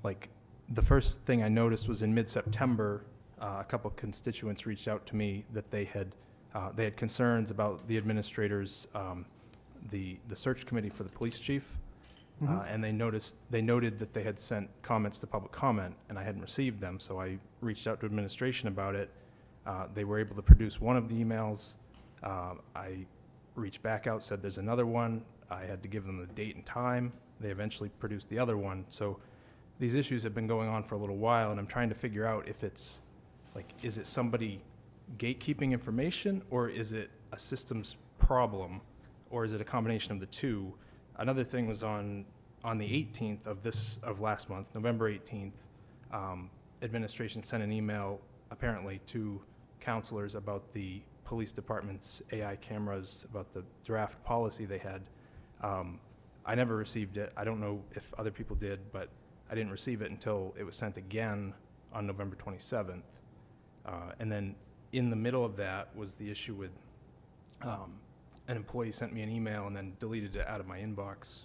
like, the first thing I noticed was in mid-September, a couple of constituents reached out to me that they had concerns about the administrators, the search committee for the police chief. And they noted that they had sent comments to public comment, and I hadn't received them, so I reached out to administration about it. They were able to produce one of the emails. I reached back out, said there's another one. I had to give them the date and time. They eventually produced the other one. So these issues have been going on for a little while, and I'm trying to figure out if it's, like, is it somebody gatekeeping information, or is it a systems problem, or is it a combination of the two? Another thing was on the 18th of last month, November 18th, administration sent an email apparently to counselors about the police department's AI cameras, about the draft policy they had. I never received it. I don't know if other people did, but I didn't receive it until it was sent again on November 27th. And then in the middle of that was the issue with an employee sent me an email and then deleted it out of my inbox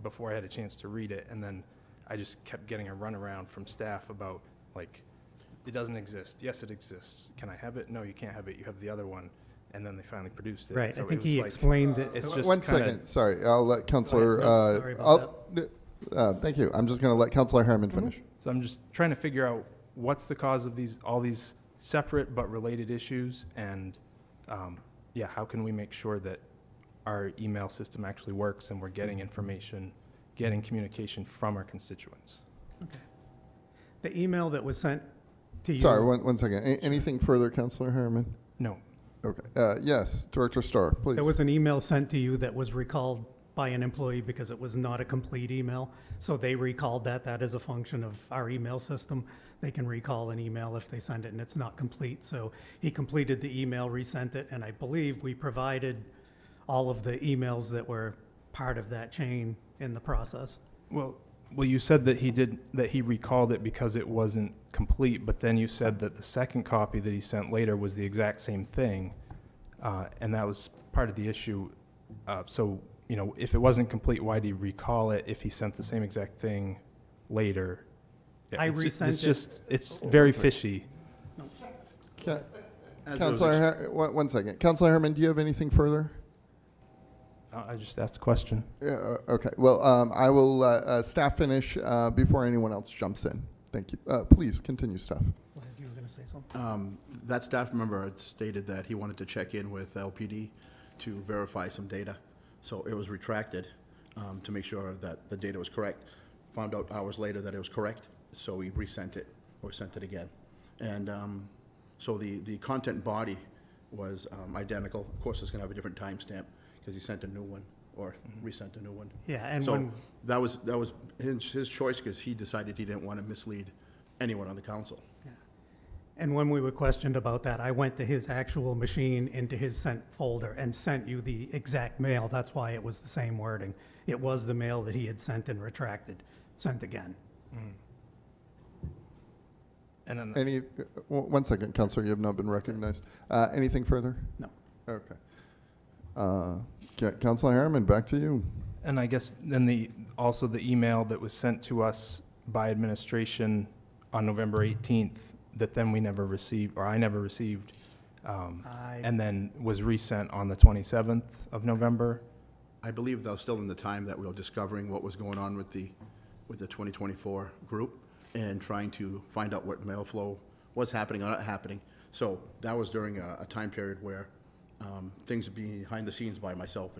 before I had a chance to read it. And then I just kept getting a runaround from staff about, like, it doesn't exist. Yes, it exists. Can I have it? No, you can't have it. You have the other one. And then they finally produced it. Right, So I it think was he like- explained that. It's just One kinda- second, sorry, I'll let Counselor, No, sorry about thank you. I'm just going to let Counselor Harriman finish. So I'm just trying to figure out what's the cause of all these separate but related issues, and yeah, how can we make sure that our email system actually works and we're getting information, getting communication from our constituents? The email that was sent to you. Sorry, one second. Anything further, Counselor Harriman? No. Okay. Yes, Director Starr, please. There was an email sent to you that was recalled by an employee because it was not a complete email. So they recalled that. That is a function of our email system. They can recall an email if they send it and it's not complete. So he completed the email, resent it, and I believe we provided all of the emails that were part of that chain in the process. Well, you said that he recalled it because it wasn't complete, but then you said that the second copy that he sent later was the exact same thing, and that was part of the issue. So, you know, if it wasn't complete, why did he recall it if he sent the same exact thing later? I It's resent it's it. just, it's very fishy. Counselor, one second. Counselor Harriman, do you have anything further? I just asked a question. Yeah, okay. Well, I will let staff finish before anyone else jumps in. Thank you. Please continue, staff. Go ahead, you were going to say something? That staff member had stated that he wanted to check in with LPD to verify some data. So it was retracted to make sure that the data was correct. Found out hours later that it was correct, so we resent it, or sent it again. And so the content body was identical. Of course, it's going to have a different timestamp because he sent a new one, or resent a new one. Yeah, and so when- that was his choice because he decided he didn't want to mislead anyone on the council. And when we were questioned about that, I went to his actual machine into his sent folder and sent you the exact mail. That's why it was the same wording. It was the mail that he had sent and retracted, sent again. And then Any? One second, Counselor. You have not been recognized. Anything further? No. Okay. Counselor Harriman, back to you. And I guess then also the email that was sent to us by administration on November 18th that then we never received, or I never received, and then was resent on the 27th of November. I believe that was still in the time that we were discovering what was going on with the 2024 group and trying to find out what mail flow was happening or not happening. So that was during a time period where things behind the scenes by myself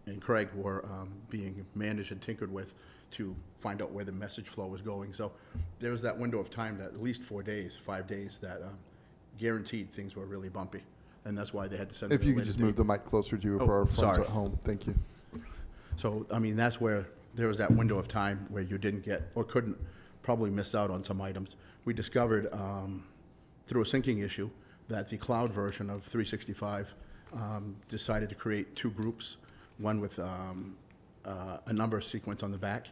and Craig were being managed and tinkered with to find out where the message flow was going. So there was that window of time that at least 4 days, 5 days, that guaranteed things were really bumpy. And that's why they had to send. If it you a could later just date. move the mic closer to you Oh, for our friends sorry. at home. Thank you. So, I mean, that's where there was that window of time where you didn't get, or couldn't probably miss out on some items. We discovered through a syncing issue that the cloud version of 365 decided to create two groups, one with a number sequence on the back.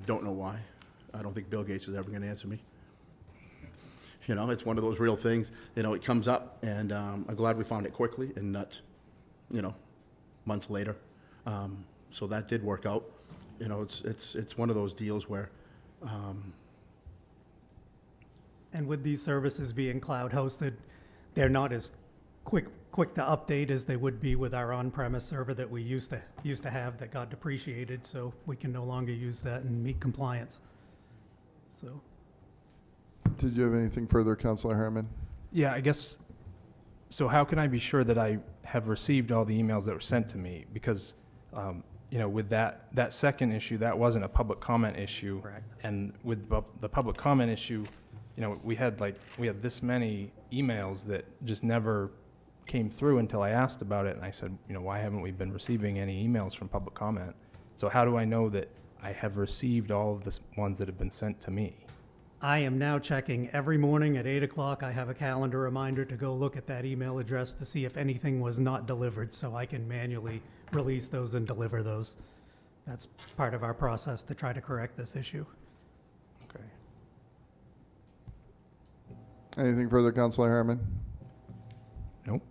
Don't know why. I don't think Bill Gates is ever going to answer me. You know, it's one of those real things. You know, it comes up, and I'm glad we found it quickly and not, months later. So that did work out. You know, it's one of those deals where, And with these services being cloud hosted, they're not as quick to update as they would be with our on-premise server that we used to have that got depreciated, so we can no longer use that and meet compliance. So, Did you have anything further, Counselor Harriman? Yeah, I guess, so how can I be sure that I have received all the emails that were sent to me? Because, with that second issue, that wasn't a public comment issue. Correct. And with the public comment issue, we had this many emails that just never came through until I asked about it. And I said, why haven't we been receiving any emails from public comment? So how do I know that I have received all of the ones that have been sent to me? I am now checking every morning at 8 o'clock. I have a calendar reminder to go look at that email address to see if anything was not delivered, so I can manually release those and deliver those. That's part of our process to try to correct this issue. Okay. Anything further, Counselor Harriman? Nope.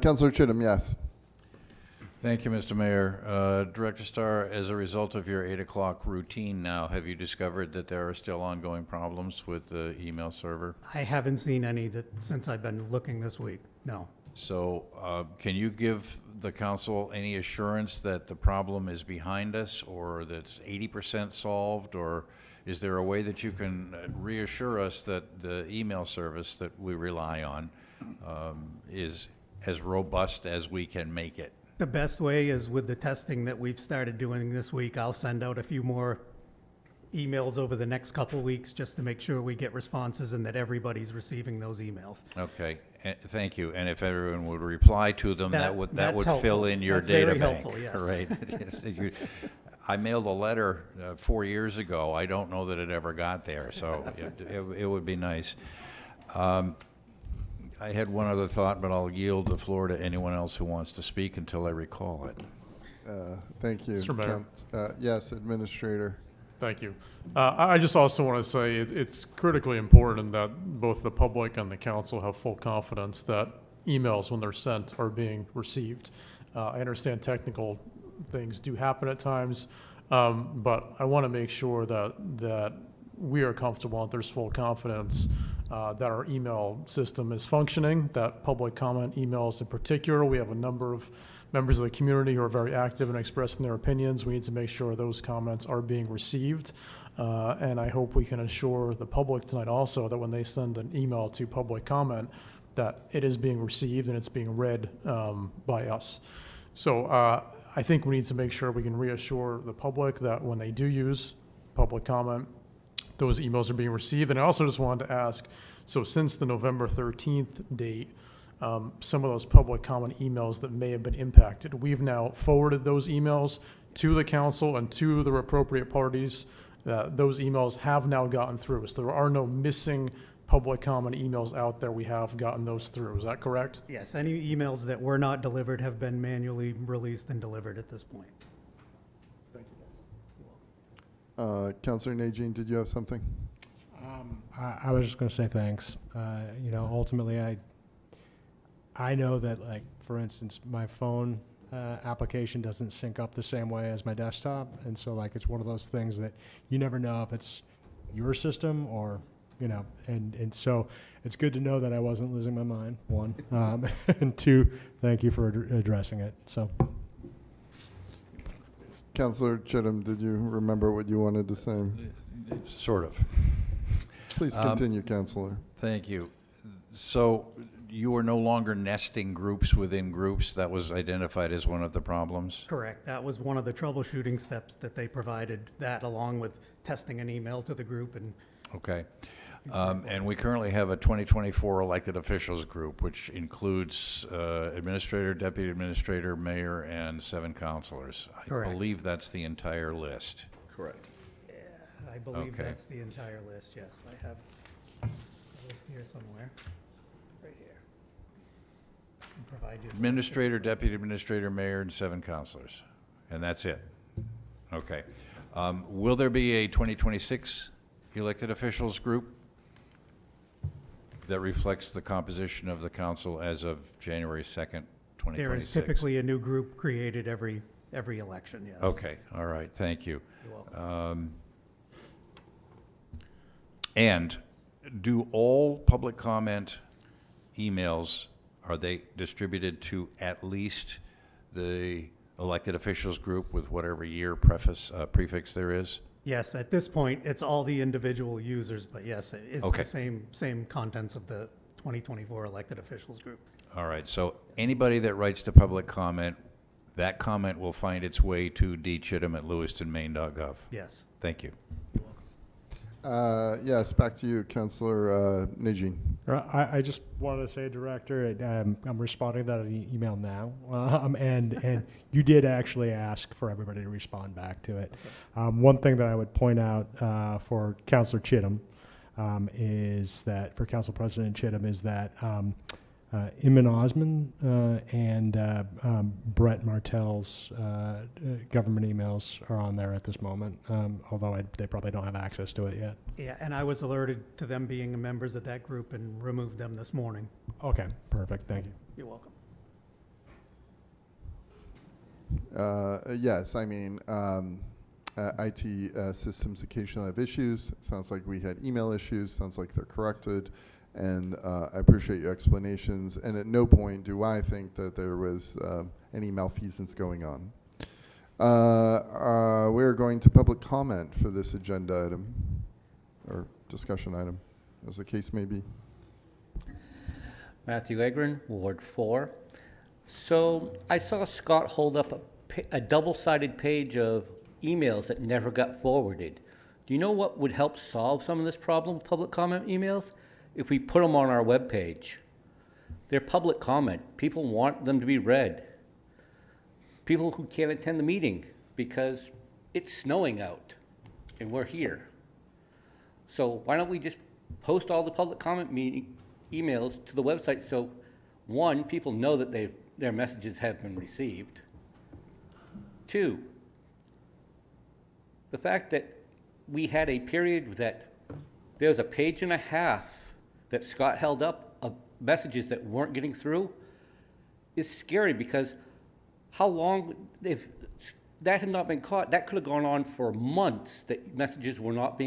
Counselor Chittum, yes. Thank you, Mr. Mayor. Director Starr, as a result of your 8 o'clock routine now, have you discovered that there are still ongoing problems with the email server? I haven't seen any that, since I've been looking this week, no. So can you give the council any assurance that the problem is behind us, or that's 80% solved, or is there a way that you can reassure us that the email service that we rely on is as robust as we can make it? The best way is with the testing that we've started doing this week. I'll send out a few more emails over the next couple of weeks just to make sure we get responses and that everybody's receiving those emails. Okay, thank you. And if everyone would reply to them, that would That's fill helpful. in your That's data very bank. helpful, yes. Right. I mailed a letter 4 years ago. I don't know that it ever got there, so it would be nice. I had one other thought, but I'll yield the floor to anyone else who wants to speak until I recall it. Thank you. Mr. Mayor. Yes, Administrator. Thank you. I just also want to say it's critically important that both the public and the council have full confidence that emails, when they're sent, are being received. I understand technical things do happen at times, but I want to make sure that we are comfortable and there's full confidence that our email system is functioning, that public comment emails in particular. We have a number of members of the community who are very active in expressing their opinions. We need to make sure those comments are being received. And I hope we can assure the public tonight also that when they send an email to public comment, that it is being received and it's being read by us. So I think we need to make sure we can reassure the public that when they do use public comment, those emails are being received. And I also just wanted to ask, so since the November 13th date, some of those public comment emails that may have been impacted, we've now forwarded those emails to the council and to the appropriate parties. Those emails have now gotten through. So there are no missing public comment emails out there. We have gotten those through. Is that correct? Yes, any emails that were not delivered have been manually released and delivered at this point. Councilor Najin, did you have something? I was just going to say thanks. Ultimately, I know that, like, for instance, my phone application doesn't sync up the same way as my desktop, and so, like, it's one of those things that you never know if it's your system or, and so it's good to know that I wasn't losing my mind, one. And two, thank you for addressing it. So. Councilor Chittum, did you remember what you wanted to say? Sort of. Please continue, Councilor. Thank you. So you are no longer nesting groups within groups. That was identified as one of the problems? Correct. That was one of the troubleshooting steps that they provided, that along with testing an email to the group. And okay. And we currently have a 2024 elected officials group, which includes administrator, deputy administrator, mayor, and 7 councilors. Correct. I believe that's the entire list. Correct. yeah, I believe Okay. that's the entire list, yes. I have a list here somewhere, right here. I can provide you. Administrator, deputy administrator, mayor, and 7 councilors. And that's it. Okay. Will there be a 2026 elected officials group that reflects the composition of the council as of January 2nd, 2026? There is typically a new group created every election, yes. Okay, all right, thank you. You're welcome. And do all public comment emails, are they distributed to at least the elected officials group with whatever year prefix there is? Yes, at this point, it's all the individual users, but yes, it's Okay. the same contents of the 2024 elected officials group. All right, so anybody that writes to public comment, that comment will find its way to dchittum@lewistonmaine.gov. Yes. Thank you. Yes, back to you, Councilor Najin. I just wanted to say, Director, I'm responding to that email now, and you did actually ask for everybody to respond back to it. One thing that I would point out for Councilor Chittum is that, for Council President Chittum, is that Iman Osman and Brett Martell's government emails are on there at this moment, although they probably don't have access to it yet. Yeah, and I was alerted to them being members of that group and removed them this morning. Okay, perfect, thank you. You're welcome. Yes, I mean, IT systems occasionally have issues. Sounds like we had email issues. Sounds like they're corrected. And I appreciate your explanations. And at no point do I think that there was any malfeasance going on. We're going to public comment for this agenda item, or discussion item, as the case may be. Matthew Egren, Ward 4. So I saw Scott hold up a double-sided page of emails that never got forwarded. Do you know what would help solve some of this problem with public comment emails? If we put them on our webpage. They're public comment. People want them to be read. People who can't attend the meeting because it's snowing out and we're here. So why don't we just post all the public comment emails to the website so, one, people know that their messages have been received. Two, the fact that we had a period that there was a page and a half that Scott held up of messages that weren't getting through is scary, because how long, if that had not been caught, that could have gone on for months, that messages were not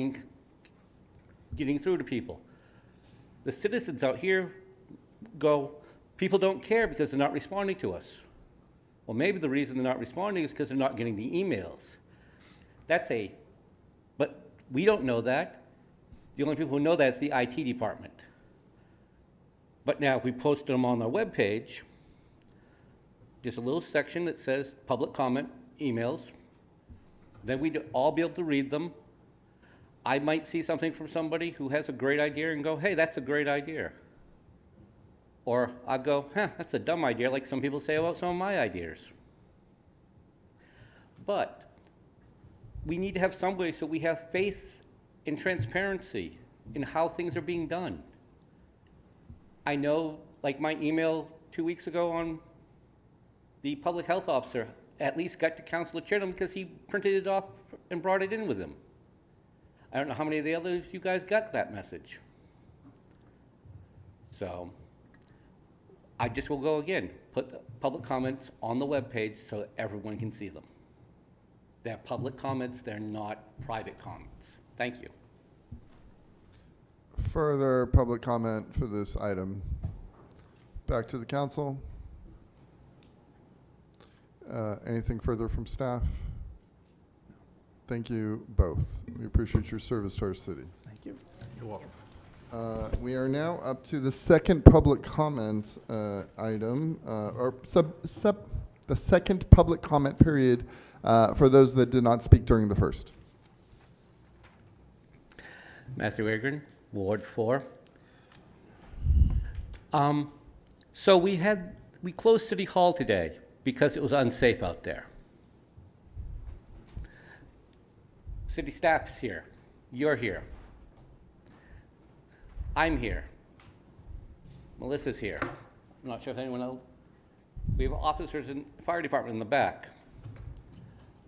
getting through to people. The citizens out here go, people don't care because they're not responding to us. Well, maybe the reason they're not responding is because they're not getting the emails. But we don't know that. The only people who know that is the IT department. But now if we post them on our webpage, just a little section that says public comment emails, then we'd all be able to read them. I might see something from somebody who has a great idea and go, hey, that's a great idea. Or I'll go, that's a dumb idea, like some people say about some of my ideas. But we need to have some way so we have faith and transparency in how things are being done. I know, like my email 2 weeks ago on the public health officer at least got to Councilor Chittum because he printed it off and brought it in with him. I don't know how many of the others you guys got that message. So I just will go again, put the public comments on the webpage so that everyone can see them. They're public comments, they're not private comments. Thank you. Further public comment for this item. Back to the council. Anything further from staff? Thank you both. We appreciate your service to our city. Thank you. You're welcome. We are now up to the second public comment item, the second public comment period for those that did not speak during the first. Matthew Egren, Ward 4. So we closed City Hall today because it was unsafe out there. City staff's here. You're here. I'm here. Melissa's here. I'm not sure if anyone else. We have officers in the fire department in the back.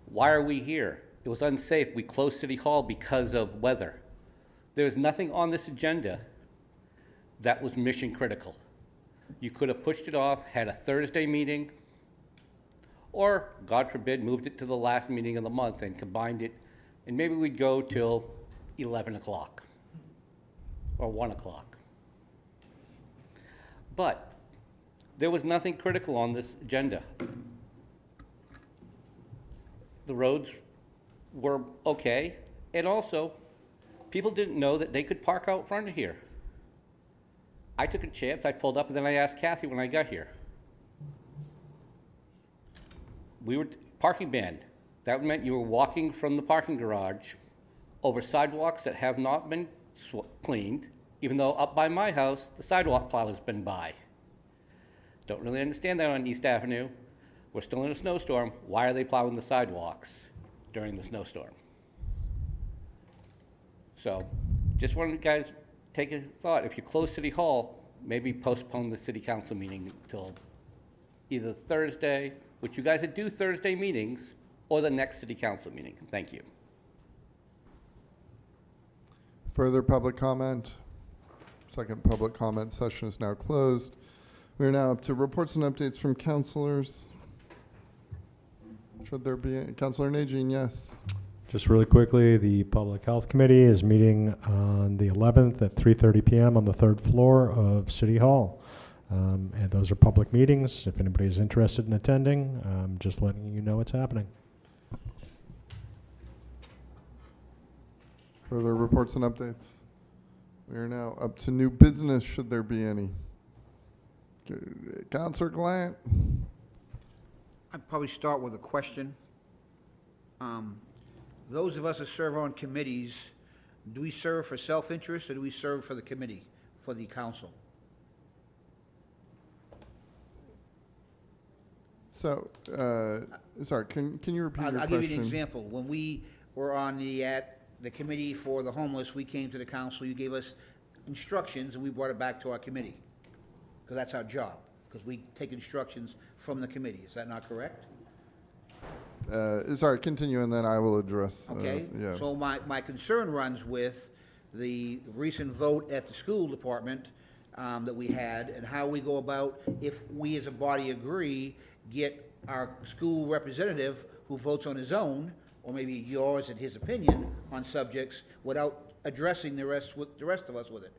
Why are we here? It was unsafe. We closed City Hall because of weather. There's nothing on this agenda that was mission critical. You could have pushed it off, had a Thursday meeting, or, God forbid, moved it to the last meeting of the month and combined it, and maybe we'd go till 11 o'clock or 1 o'clock. But there was nothing critical on this agenda. The roads were okay, and also, people didn't know that they could park out front of here. I took a chance, I pulled up, and then I asked Kathy when I got here. We were parking ban. That meant you were walking from the parking garage over sidewalks that have not been cleaned, even though up by my house, the sidewalk plow has been by. Don't really understand that on East Avenue. We're still in a snowstorm. Why are they plowing the sidewalks during the snowstorm? So just wanted you guys to take a thought. If you close City Hall, maybe postpone the city council meeting until either Thursday, which you guys would do Thursday meetings, or the next city council meeting. Thank you. Further public comment? Second public comment session is now closed. We are now up to reports and updates from councilors. Should there be, Councilor Najin, yes. Just really quickly, the Public Health Committee is meeting on the 11th at 3:30 p.m. on the 3rd floor of City Hall. And those are public meetings. If anybody is interested in attending, just letting you know what's happening. Further reports and updates? We are now up to new business, should there be any. Councilor Glant? I'd probably start with a question. Those of us that serve on committees, do we serve for self-interest or do we serve for the committee, for the council? So, sorry, can you repeat your question? I'll give you an example. When we were on the committee for the homeless, we came to the council, you gave us instructions, and we brought it back to our committee. Because that's our job, because we take instructions from the committee. Is that not correct? Sorry, continue, and then I will address. Okay? Yeah. So my concern runs with the recent vote at the school department that we had, and how we go about, if we as a body agree, get our school representative who votes on his own, or maybe yours and his opinion on subjects, without addressing the rest of us with it.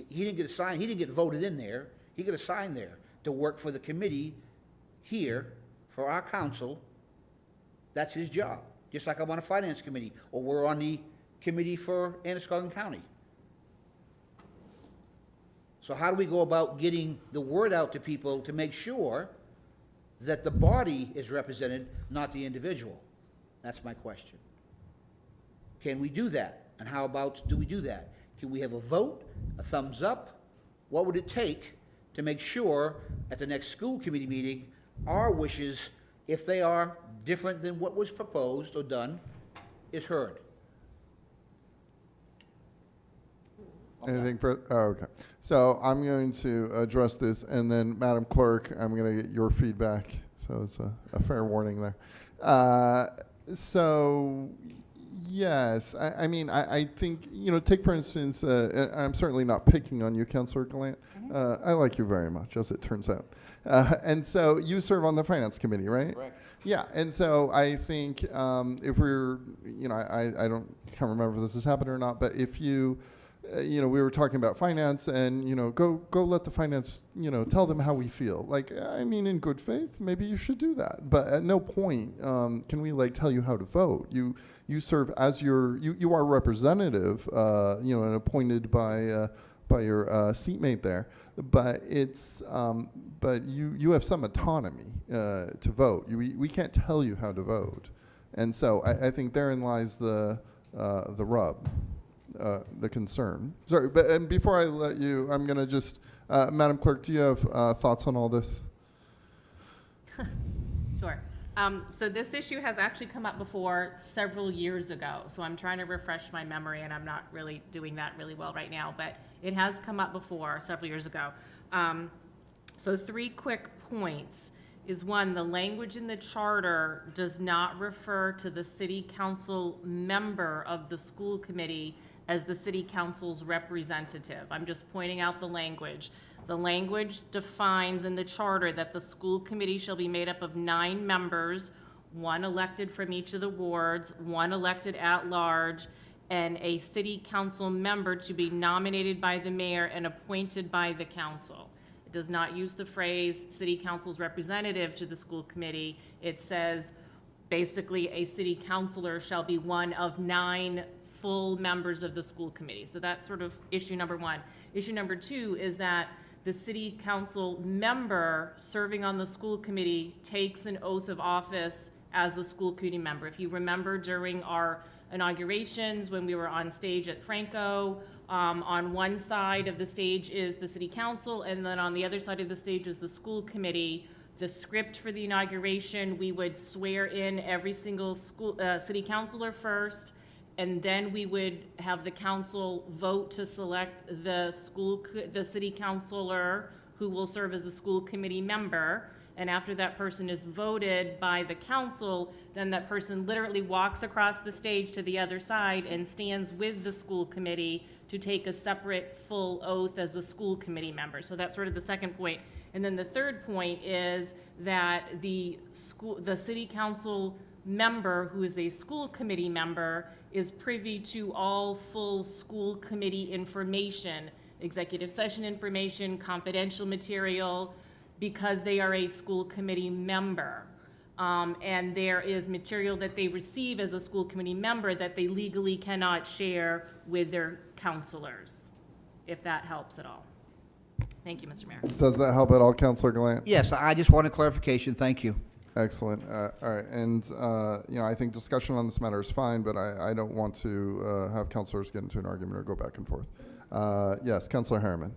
He didn't get assigned, he didn't get voted in there, he got assigned there to work for the committee here, for our council. That's his job, just like I'm on a finance committee, or we're on the committee for Androscoggin County. So how do we go about getting the word out to people to make sure that the body is represented, not the individual? That's my question. Can we do that? And how about, do we do that? Can we have a vote, a thumbs up? What would it take to make sure at the next school committee meeting, our wishes, if they are different than what was proposed or done, is heard? Anything for, oh, okay. So I'm going to address this, and then Madam Clerk, I'm going to get your feedback. So it's a fair warning there. So, yes, I mean, I think, take for instance, and I'm certainly not picking on you, Councilor Gallant. I like you very much, as it turns out. And so you serve on the Finance Committee, right? Correct. Yeah, and so I think if we're, I can't remember if this has happened or not, but if you, we were talking about finance, and go let the finance, tell them how we feel. Like, I mean, in good faith, maybe you should do that. But at no point can we tell you how to vote. You serve as you are representative, and appointed by your seatmate there. But it's but you have some autonomy to vote. We can't tell you how to vote, and so I think therein lies the rub. The concern. Sorry, but before I let you, I'm going to just, Madam Clerk, do you have thoughts on all this? Sure. So this issue has actually come up before several years ago, so I'm trying to refresh my memory, and I'm not really doing that really well right now, but it has come up before several years ago. So 3 quick points is, 1, the language in the charter does not refer to the city council member of the school committee as the city council's representative. I'm just pointing out the language. The language defines in the charter that the school committee shall be made up of 9 members, 1 elected from each of the wards, 1 elected at large, and a city council member to be nominated by the mayor and appointed by the council. It does not use the phrase city council's representative to the school committee. It says basically a city councilor shall be one of 9 full members of the school committee. So that's sort of issue number 1. Issue number 2 is that the city council member serving on the school committee takes an oath of office as the school committee member. If you remember during our inaugurations, when we were on stage at Franco, on one side of the stage is the city council, and then on the other side of the stage is the school committee. The script for the inauguration, we would swear in every single school city councilor first, and then we would have the council vote to select the city councilor who will serve as the school committee member. And after that person is voted by the council, then that person literally walks across the stage to the other side and stands with the school committee to take a separate full oath as a school committee member. So that's sort of the second point. And then the third point is that the city council member who is a school committee member is privy to all full school committee information, executive session information, confidential material, because they are a school committee member. And there is material that they receive as a school committee member that they legally cannot share with their counselors, if that helps at all. Thank you, Mr. Mayor. Does that help at all, Councilor Glant? Yes, I just wanted clarification. Thank you. Excellent. All right, and I think discussion on this matter is fine, but I don't want to have councilors get into an argument or go back and forth. Yes, Councilor Harriman.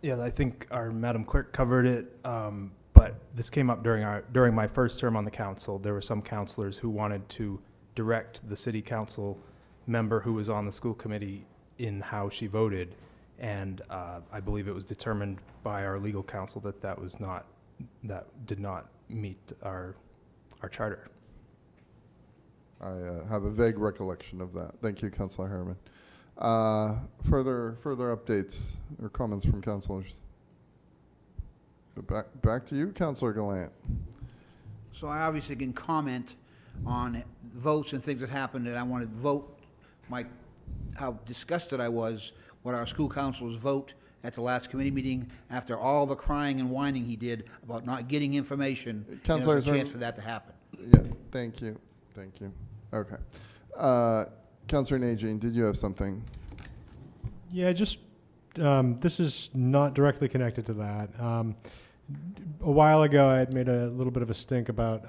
Yeah, I think our Madam Clerk covered it, but this came up during my first term on the council. There were some councilors who wanted to direct the city council member who was on the school committee in how she voted, and I believe it was determined by our legal counsel that that did not meet our charter. I have a vague recollection of that. Thank you, Councilor Harriman. Further updates or comments from councilors? Back to you, Councilor Gallant. So I obviously can comment on votes and things that happened, and I want to vote how disgusted I was with our school council's vote at the last committee meeting after all the crying and whining he did about not getting information. And there was a chance for that to happen. Yeah, thank you. Okay. Councilor Najin, did you have something? Yeah, just this is not directly connected to that. A while ago, I had made a little bit of a stink about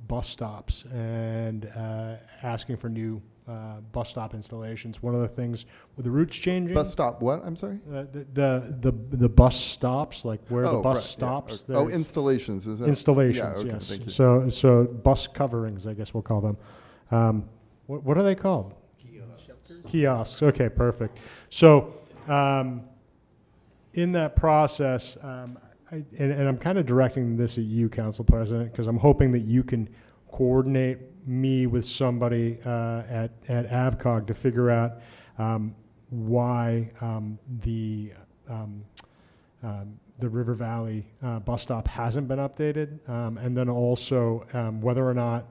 bus stops and asking for new bus stop installations. One of the things with the routes changing. Bus stop what? I'm sorry? The bus stops, like where the bus stops. Yeah, okay. Oh, installations, is it? Installations, yeah, okay, yes. Thank you. So bus coverings, I guess we'll call them. What are they called? Kiosks. Okay, perfect. So in that process, and I'm kind of directing this at you, Council President, because I'm hoping that you can coordinate me with somebody at AvCog to figure out why the River Valley bus stop hasn't been updated, and then also whether or not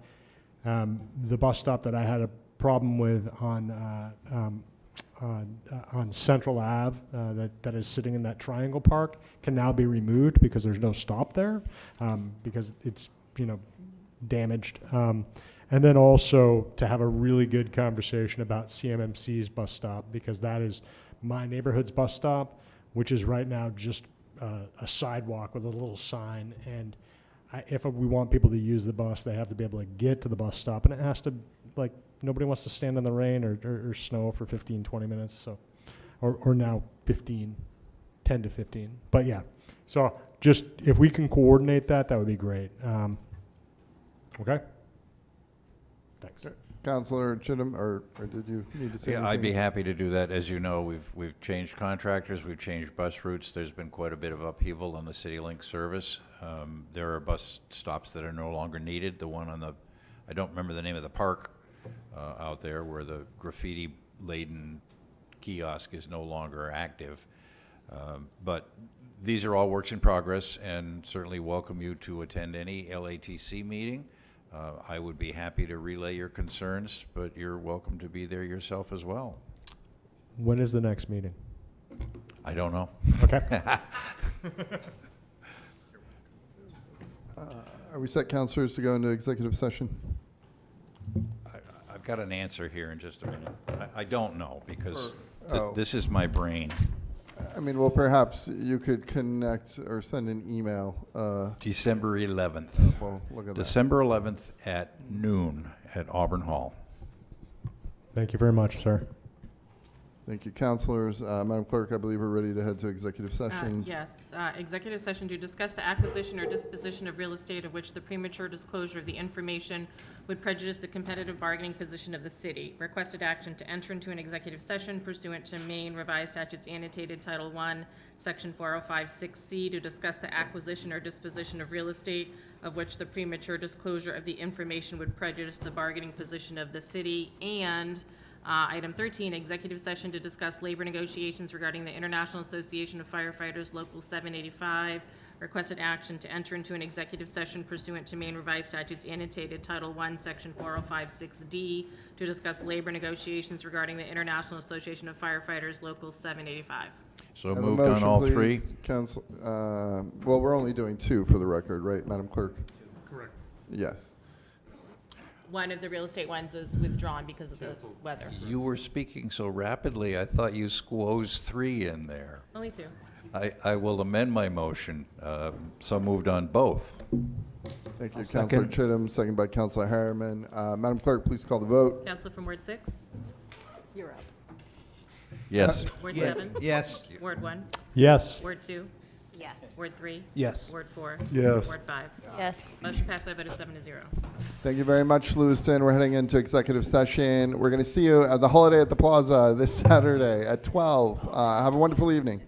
the bus stop that I had a problem with on Central Ave that is sitting in that triangle park can now be removed because there's no stop there because it's damaged. And then also to have a really good conversation about CMMC's bus stop, because that is my neighborhood's bus stop, which is right now just a sidewalk with a little sign. And if we want people to use the bus, they have to be able to get to the bus stop, and it has to, nobody wants to stand in the rain or snow for 15, 20 minutes. So, or now 10 to 15. But yeah, so just if we can coordinate that would be great. Okay. Thanks. Councilor Chittum, or did you need to say anything? I'd be happy to do that. As you know, we've changed contractors, we've changed bus routes. There's been quite a bit of upheaval on the CityLink service. There are bus stops that are no longer needed. The one on I don't remember the name of the park out there where the graffiti-laden kiosk is no longer active. But these are all works in progress, and certainly welcome you to attend any LATC meeting. I would be happy to relay your concerns, but you're welcome to be there yourself as well. When is the next meeting? I don't know. Okay. Are we set, councilors, to go into executive session? I've got an answer here in just a minute. I don't know, because Oh. this is my brain. I mean, well, perhaps you could connect or send an email. December 11th. Well, look at that. December 11th at noon at Auburn Hall. Thank you very much, sir. Thank you, councilors. Madam Clerk, I believe we're ready to head to executive sessions. Yes, executive session to discuss the acquisition or disposition of real estate of which the premature disclosure of the information would prejudice the competitive bargaining position of the city. Requested action to enter into an executive session pursuant to Maine Revised Statutes Annotated Title I, Section 4056C, to discuss the acquisition or disposition of real estate of which the premature disclosure of the information would prejudice the bargaining position of the city. And item 13, executive session to discuss labor negotiations regarding the International Association of Firefighters Local 785. Requested action to enter into an executive session pursuant to Maine Revised Statutes Annotated Title I, Section 4056D, to discuss labor negotiations regarding the International Association of Firefighters Local 785. So Have a moved on motion, all please. three? Council, well, we're only doing two for the record, right, Madam Clerk? Correct. Yes. One of the real estate ones is withdrawn because of the weather. You were speaking so rapidly, I thought you squozed 3 in there. Only two. I will amend my motion. So moved on both. Thank you, I'll Councilor second. Chittum, second by Councilor Harriman. Madam Clerk, please call the vote. Counselor from Ward 6? You're up. Yes. Ward Yeah, 7? yes. Ward 1? Yes. Ward 2? Yes. Ward 3? Yes. Ward 4? Yes. Ward 5? Yes. Motion passed by a vote of 7-0. Thank you very much, Lewiston. We're heading into executive session. We're going to see you at the Holiday at the Plaza this Saturday at 12. Have a wonderful evening.